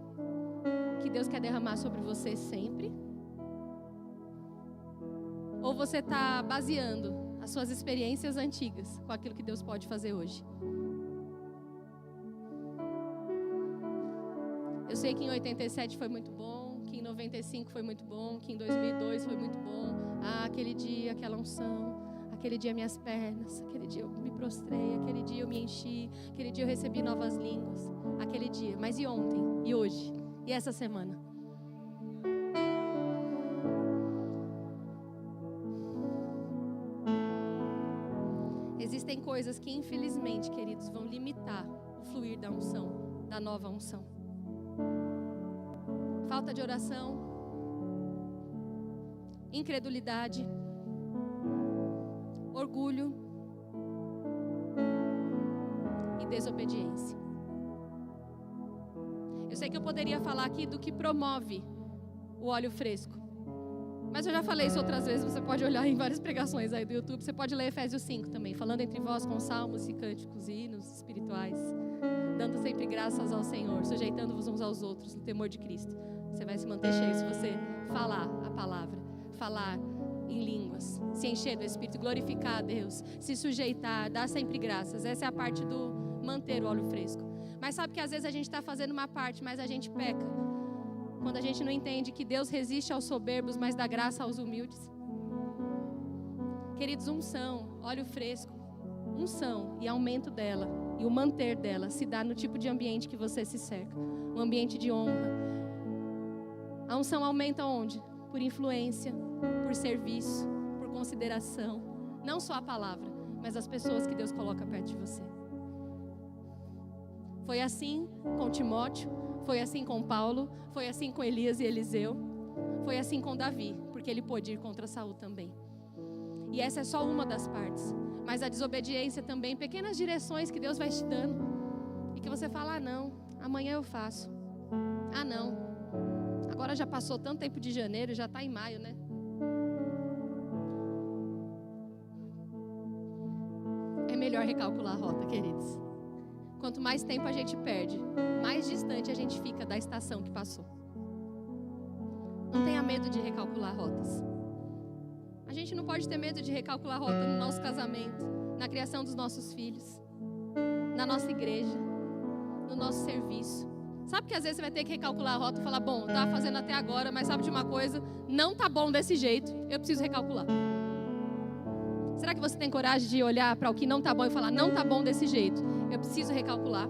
que Deus quer derramar sobre você sempre? Ou você está baseando as suas experiências antigas com aquilo que Deus pode fazer hoje? Eu sei que em 87 foi muito bom, que em 95 foi muito bom, que em 2002 foi muito bom. Aquele dia, aquela unção, aquele dia minhas pernas, aquele dia eu me prostrei, aquele dia eu me enchi, aquele dia eu recebi novas línguas, aquele dia. Mas e ontem? E hoje? E essa semana? Existem coisas que, infelizmente, queridos, vão limitar o fluir da unção, da nova unção. Falta de oração, incredulidade, orgulho e desobediência. Eu sei que eu poderia falar aqui do que promove o óleo fresco, mas eu já falei isso outras vezes. Você pode olhar em várias pregações aí do YouTube. Você pode ler Efésios 5 também, falando entre vós com salmos e cânticos e hinos espirituais, dando sempre graças ao Senhor, sujeitando-vos uns aos outros no temor de Cristo. Você vai se manter cheio se você falar a palavra, falar em línguas, se encher do Espírito, glorificar a Deus, se sujeitar, dar sempre graças. Essa é a parte do manter o óleo fresco. Mas sabe que às vezes a gente está fazendo uma parte, mas a gente peca quando a gente não entende que Deus resiste aos soberbos, mas dá graça aos humildes. Queridos, unção, óleo fresco, unção e aumento dela e o manter dela se dá no tipo de ambiente que você se cerca, um ambiente de honra. A unção aumenta onde? Por influência, por serviço, por consideração. Não só a palavra, mas as pessoas que Deus coloca perto de você. Foi assim com Timóteo, foi assim com Paulo, foi assim com Elias e Eliseu, foi assim com Davi, porque ele pôde ir contra Saul também. E essa é só uma das partes. Mas a desobediência também, pequenas direções que Deus vai te dando, e que você fala, não, amanhã eu faço. Não. Agora já passou tanto tempo de janeiro, já está em maio, né? É melhor recalcular a rota, queridos. Quanto mais tempo a gente perde, mais distante a gente fica da estação que passou. Não tenha medo de recalcular rotas. A gente não pode ter medo de recalcular a rota no nosso casamento, na criação dos nossos filhos, na nossa igreja, no nosso serviço. Sabe que às vezes você vai ter que recalcular a rota e falar, bom, estava fazendo até agora, mas sabe de uma coisa? Não está bom desse jeito, eu preciso recalcular. Será que você tem coragem de olhar para o que não está bom e falar, não está bom desse jeito, eu preciso recalcular?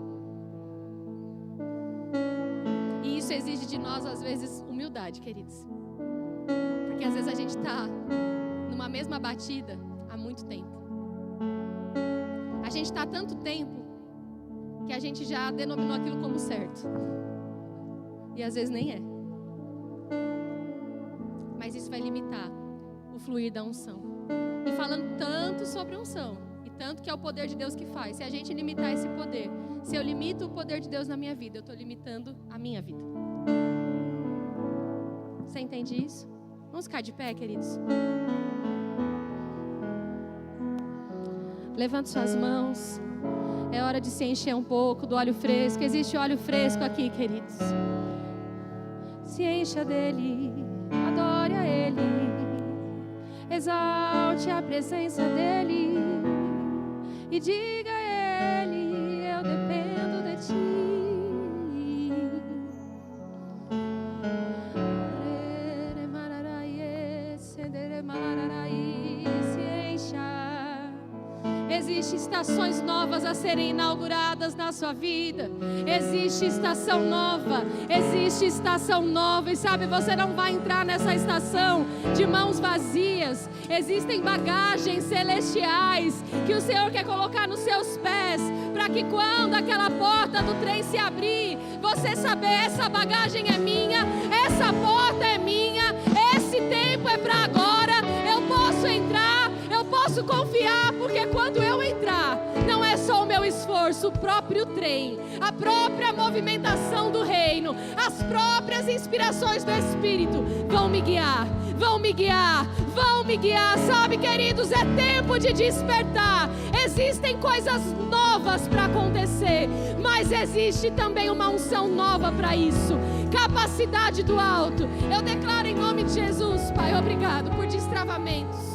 E isso exige de nós, às vezes, humildade, queridos. Porque às vezes a gente está numa mesma batida há muito tempo. A gente está há tanto tempo que a gente já denominou aquilo como certo. E às vezes nem é. Mas isso vai limitar o fluir da unção. E falando tanto sobre unção, e tanto que é o poder de Deus que faz, se a gente limitar esse poder, se eu limito o poder de Deus na minha vida, eu estou limitando a minha vida. Você entende isso? Vamos ficar de pé, queridos? Levante suas mãos. É hora de se encher um pouco do óleo fresco. Existe óleo fresco aqui, queridos. Se encha dele, adore a ele. Exalte a presença dEle e diga a Ele: eu dependo de Ti. Existem estações novas a serem inauguradas na sua vida. Existe estação nova. Existe estação nova. E sabe, você não vai entrar nessa estação de mãos vazias. Existem bagagens celestiais que o Senhor quer colocar nos seus pés, para que quando aquela porta do trem se abrir, você saber: essa bagagem é minha, essa porta é minha, esse tempo é para agora. Eu posso entrar, eu posso confiar, porque quando eu entrar, não é só o meu esforço, o próprio trem, a própria movimentação do reino, as próprias inspirações do Espírito vão me guiar, vão me guiar, vão me guiar. Sabe, queridos, é tempo de despertar. Existem coisas novas para acontecer, mas existe também uma unção nova para isso. Capacidade do alto. Eu declaro em nome de Jesus, Pai, obrigado por destravamentos.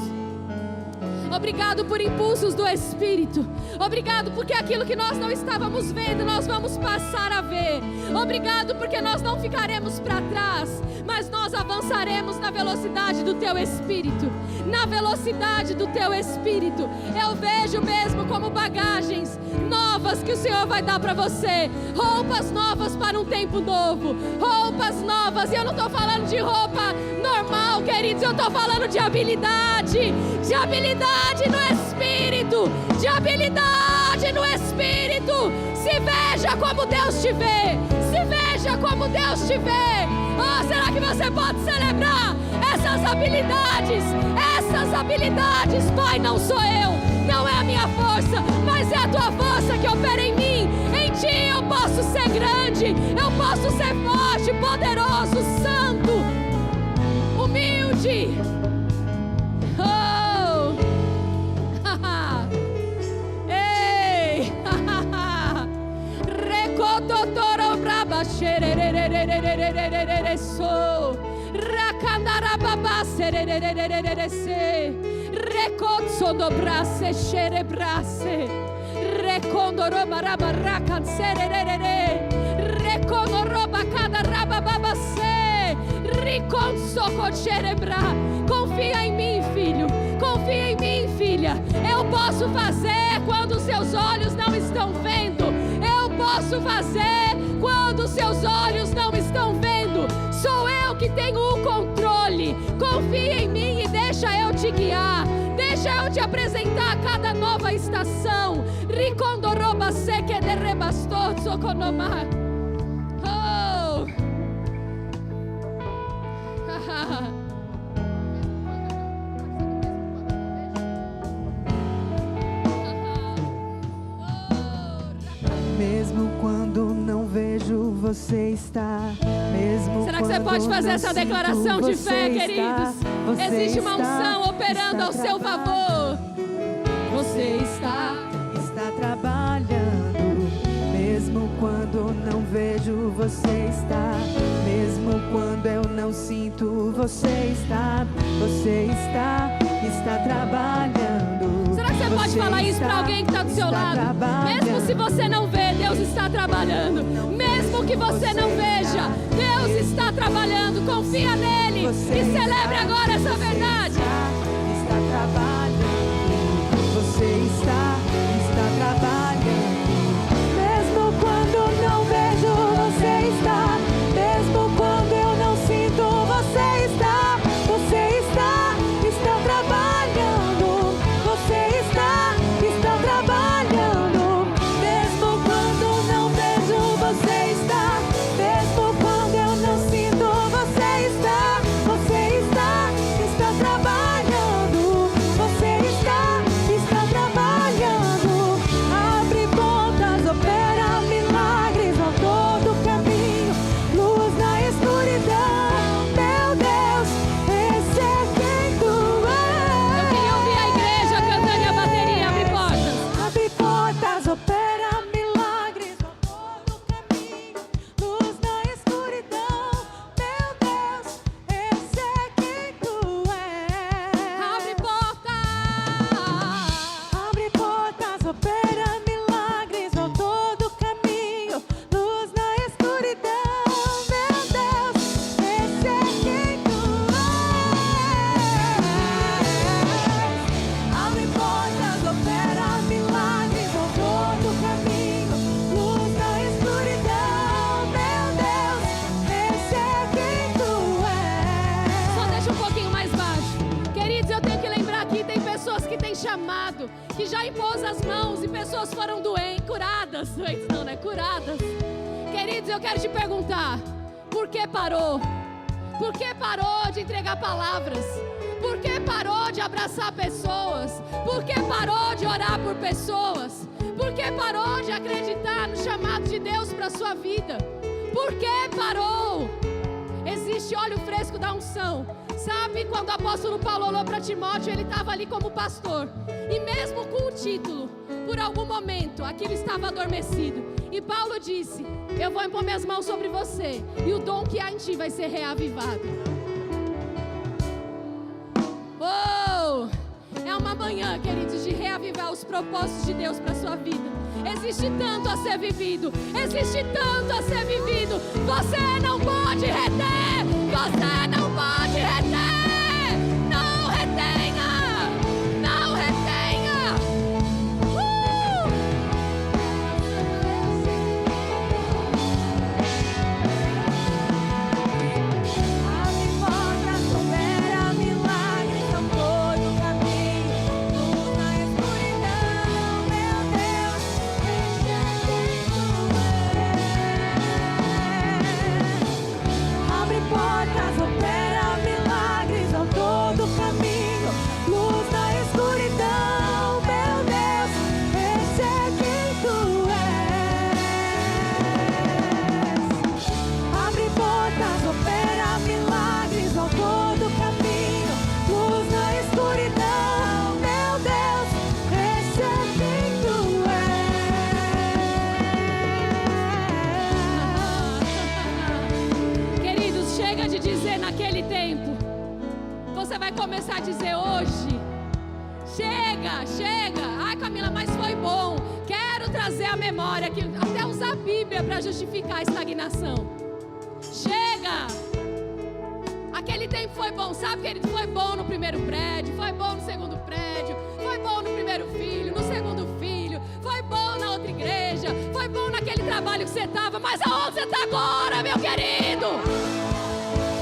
Obrigado por impulsos do Espírito. Obrigado porque aquilo que nós não estávamos vendo, nós vamos passar a ver. Obrigado porque nós não ficaremos para trás, mas nós avançaremos na velocidade do Teu Espírito. Na velocidade do Teu Espírito. Eu vejo mesmo como bagagens novas que o Senhor vai dar para você. Roupas novas para um tempo novo. Roupas novas. E eu não estou falando de roupa normal, queridos. Eu estou falando de habilidade. De habilidade no Espírito, de habilidade no Espírito. Se veja como Deus te vê, se veja como Deus te vê. Oh, será que você pode celebrar essas habilidades? Essas habilidades, Pai, não sou eu, não é a minha força, mas é a Tua força que opera em mim. Em Ti eu posso ser grande, eu posso ser forte, poderoso, santo, humilde. Recototoro braba xererererererererere so racandarababa sererererererese recotso do brace xerebrace recondoroba raba racan serererere recondoroba cada rababa se riconsoco xerebra. Confia em mim, filho. Confia em mim, filha. Eu posso fazer quando os seus olhos não estão vendo. Eu posso fazer quando os seus olhos não estão vendo. Sou eu que tenho o controle. Confia em mim e deixa eu te guiar. Deixa eu te apresentar cada nova estação. Ricondoroba seque de rebastozzo conomar. Oh!
Mesmo quando não vejo, você está. Mesmo
será que você pode fazer essa declaração de fé, queridos? Existe uma unção operando ao seu favor. Você está
trabalhando. Mesmo quando não vejo, você está. Mesmo quando eu não sinto, você está trabalhando.
Será que você pode falar isso para alguém que está do seu lado? Mesmo se você não vê, Deus está trabalhando. Mesmo que você não veja, Deus está trabalhando. Confia nele e celebre agora essa verdade.
Está trabalhando. Você está trabalhando. Mesmo quando não vejo, você está. Mesmo quando eu não sinto, você está trabalhando. Você está trabalhando. Mesmo quando não vejo, você está. Mesmo quando eu não sinto, você está trabalhando.
chamado, que já impôs as mãos e pessoas foram curadas. Doentes não, né? Curadas. Queridos, eu quero te perguntar, por que parou? Por que parou de entregar palavras? Por que parou de abraçar pessoas? Por que parou de orar por pessoas? Por que parou de acreditar no chamado de Deus para a sua vida? Por que parou? Existe óleo fresco da unção. Sabe, quando o apóstolo Paulo olhou para Timóteo, ele estava ali como pastor. E mesmo com o título, por algum momento, aquilo estava adormecido. E Paulo disse: eu vou impor minhas mãos sobre você, e o dom que há em ti vai ser reavivado. Oh! É uma manhã, queridos, de reavivar os propósitos de Deus para a sua vida. Existe tanto a ser vivido. Existe tanto a ser vivido. Você não pode reter. Você não pode reter. Não retenha. Não retenha.
Abre portas, opera milagres, são todo o caminho. Luz na escuridão, meu Deus, esse é quem tu és. Abre portas, opera milagres, são todo o caminho. Luz na escuridão, meu Deus, esse é quem tu és. Abre portas, opera milagres, ao todo o caminho. Luz na escuridão, meu Deus, esse é quem tu
É. Queridos, chega de dizer naquele tempo. Você vai começar a dizer hoje. Chega, chega. Ai, Camila, mas foi bom. Quero trazer a memória aqui, até usar a Bíblia para justificar a estagnação. Chega. Aquele tempo foi bom, sabe, querido? Foi bom no primeiro prédio, foi bom no segundo prédio, foi bom no primeiro filho, no segundo filho, foi bom na outra igreja, foi bom naquele trabalho que você estava, mas aonde você está agora, meu querido?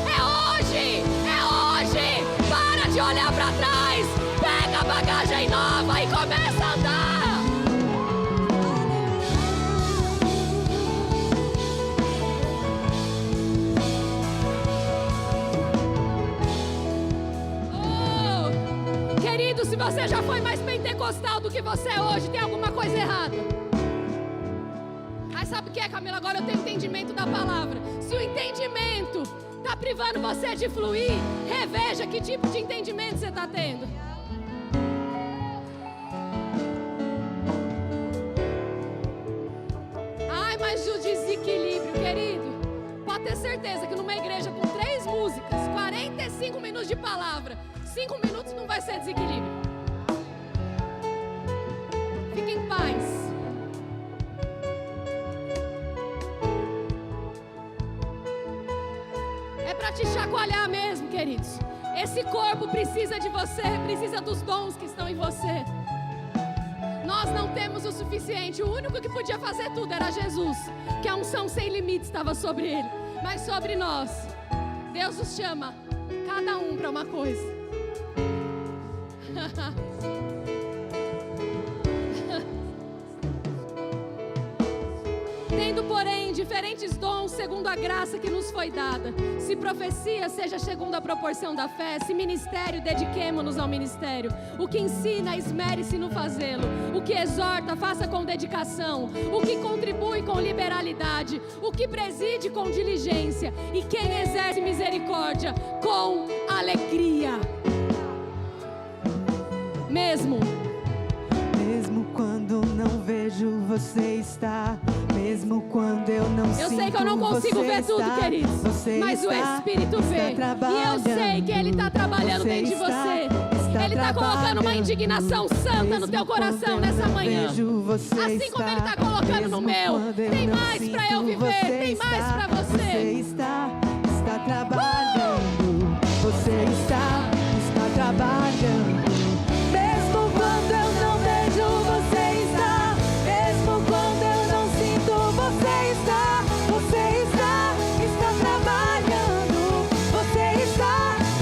É hoje, é hoje. Para de olhar para trás, pega a bagagem nova e começa a andar. Oh, querido, se você já foi mais pentecostal do que você é hoje, tem alguma coisa errada. Mas sabe o que é, Camila? Agora eu tenho entendimento da palavra. Se o entendimento está privando você de fluir, reveja que tipo de entendimento você está tendo. Ai, mas o desequilíbrio, querido, pode ter certeza que numa igreja com 3 músicas, 45 minutos de palavra, 5 minutos não vai ser desequilíbrio. Fique em paz. É para te chacoalhar mesmo, queridos. Esse corpo precisa de você, precisa dos dons que estão em você. Nós não temos o suficiente. O único que podia fazer tudo era Jesus, que a unção sem limites estava sobre ele. Mas sobre nós, Deus nos chama, cada um para uma coisa. Tendo, porém, diferentes dons segundo a graça que nos foi dada. Se profecia, seja segundo a proporção da fé. Se ministério, dediquemo-nos ao ministério. O que ensina, esmere-se no fazê-lo. O que exorta, faça com dedicação. O que contribui com liberalidade. O que preside com diligência. E quem exerce misericórdia com alegria. Mesmo
quando não vejo, você está. Mesmo quando eu não sinto,
eu sei que eu não consigo ver tudo, queridos, mas o Espírito vê. E eu sei que Ele está trabalhando dentro de você. Ele está colocando uma indignação santa no teu coração nessa manhã. Assim como Ele está colocando no meu. Tem mais para eu viver, tem mais para você.
Você está trabalhando. Você está trabalhando. Mesmo quando eu não vejo, você está. Mesmo quando eu não sinto, você está trabalhando. Você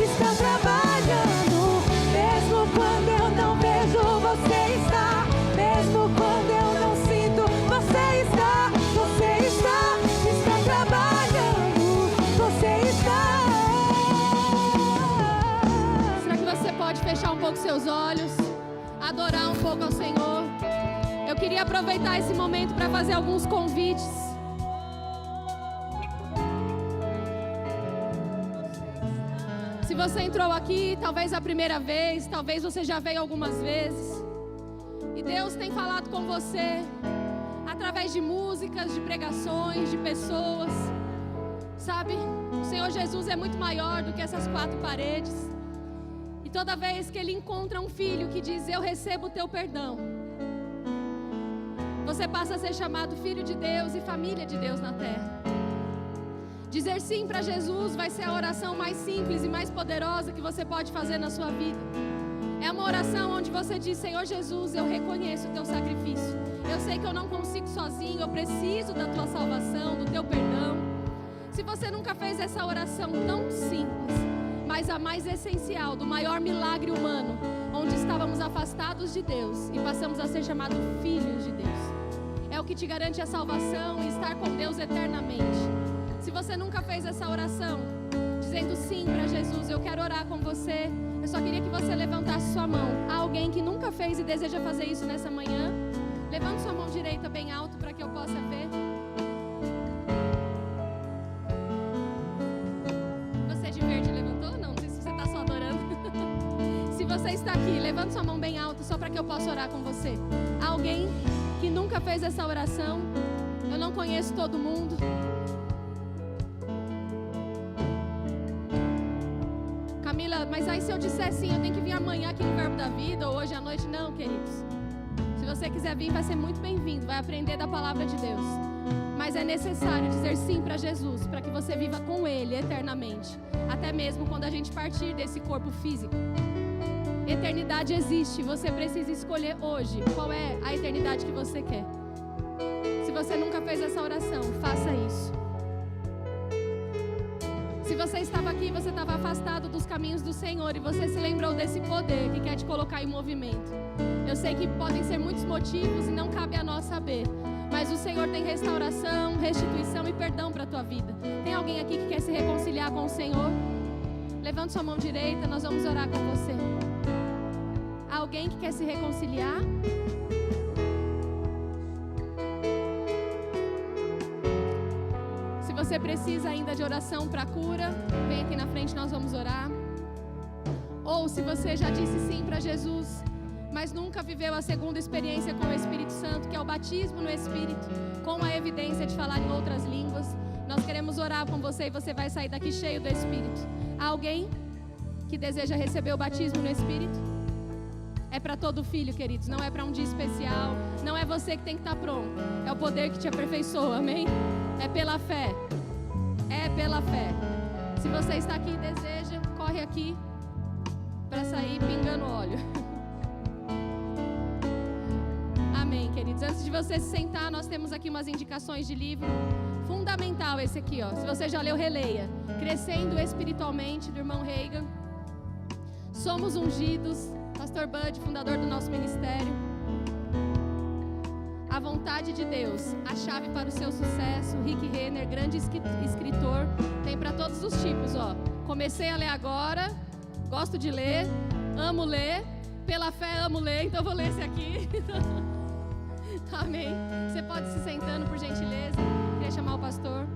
está trabalhando. Mesmo quando eu não vejo,
fechar um pouco seus olhos, adorar um pouco ao Senhor. Eu queria aproveitar esse momento para fazer alguns convites. Se você entrou aqui, talvez a primeira vez, talvez você já veio algumas vezes, e Deus tem falado com você através de músicas, de pregações, de pessoas. Sabe, o Senhor Jesus é muito maior do que essas quatro paredes. E toda vez que Ele encontra um filho que diz: eu recebo o teu perdão, você passa a ser chamado filho de Deus e família de Deus na terra. Dizer sim para Jesus vai ser a oração mais simples e mais poderosa que você pode fazer na sua vida. É uma oração onde você diz: Senhor Jesus, eu reconheço o teu sacrifício. Eu sei que eu não consigo sozinho, eu preciso da tua salvação, do teu perdão. Se você nunca fez essa oração tão simples, mas a mais essencial, do maior milagre humano, onde estávamos afastados de Deus e passamos a ser chamados filhos de Deus, é o que te garante a salvação e estar com Deus eternamente. Se você nunca fez essa oração, dizendo sim para Jesus, eu quero orar com você, eu só queria que você levantasse sua mão. Há alguém que nunca fez e deseja fazer isso nessa manhã? Levante sua mão direita bem alto para que eu possa ver. Você de verde levantou? Não sei se você está só adorando. Se você está aqui, levante sua mão bem alto só para que eu possa orar com você. Há alguém que nunca fez essa oração? Eu não conheço todo mundo. Camila, mas aí se eu disser sim, eu tenho que vir amanhã aqui no Verbo da Vida ou hoje à noite? Não, queridos. Se você quiser vir, vai ser muito bem-vindo, vai aprender da palavra de Deus. Mas é necessário dizer sim para Jesus, para que você viva com Ele eternamente, até mesmo quando a gente partir desse corpo físico. Eternidade existe, você precisa escolher hoje qual é a eternidade que você quer. Se você nunca fez essa oração, faça isso. Se você estava aqui, você estava afastado dos caminhos do Senhor e você se lembrou desse poder que quer te colocar em movimento. Eu sei que podem ser muitos motivos e não cabe a nós saber, mas o Senhor tem restauração, restituição e perdão para a tua vida. Tem alguém aqui que quer se reconciliar com o Senhor? Levante sua mão direita, nós vamos orar com você. Há alguém que quer se reconciliar? Se você precisa ainda de oração para cura, vem aqui na frente, nós vamos orar. Ou se você já disse sim para Jesus, mas nunca viveu a segunda experiência com o Espírito Santo, que é o batismo no Espírito, com a evidência de falar em outras línguas, nós queremos orar com você e você vai sair daqui cheio do Espírito. Há alguém que deseja receber o batismo no Espírito? É para todo filho, queridos, não é para um dia especial, não é você que tem que estar pronto, é o poder que te aperfeiçoa, amém? É pela fé, é pela fé. Se você está aqui e deseja, corre aqui para sair pingando óleo. Amém, queridos. Antes de você se sentar, nós temos aqui umas indicações de livro. Fundamental esse aqui, ó. Se você já leu, releia. Crescendo Espiritualmente, do irmão Reagan. Somos Ungidos, Pastor Bud, fundador do nosso ministério. A Vontade de Deus, a chave para o seu sucesso. Rick Renner, grande escritor. Tem para todos os tipos, ó. Comecei a ler agora, gosto de ler, amo ler. Pela fé amo ler, então vou ler esse aqui. Amém. Você pode se sentando, por gentileza. Queria chamar o pastor.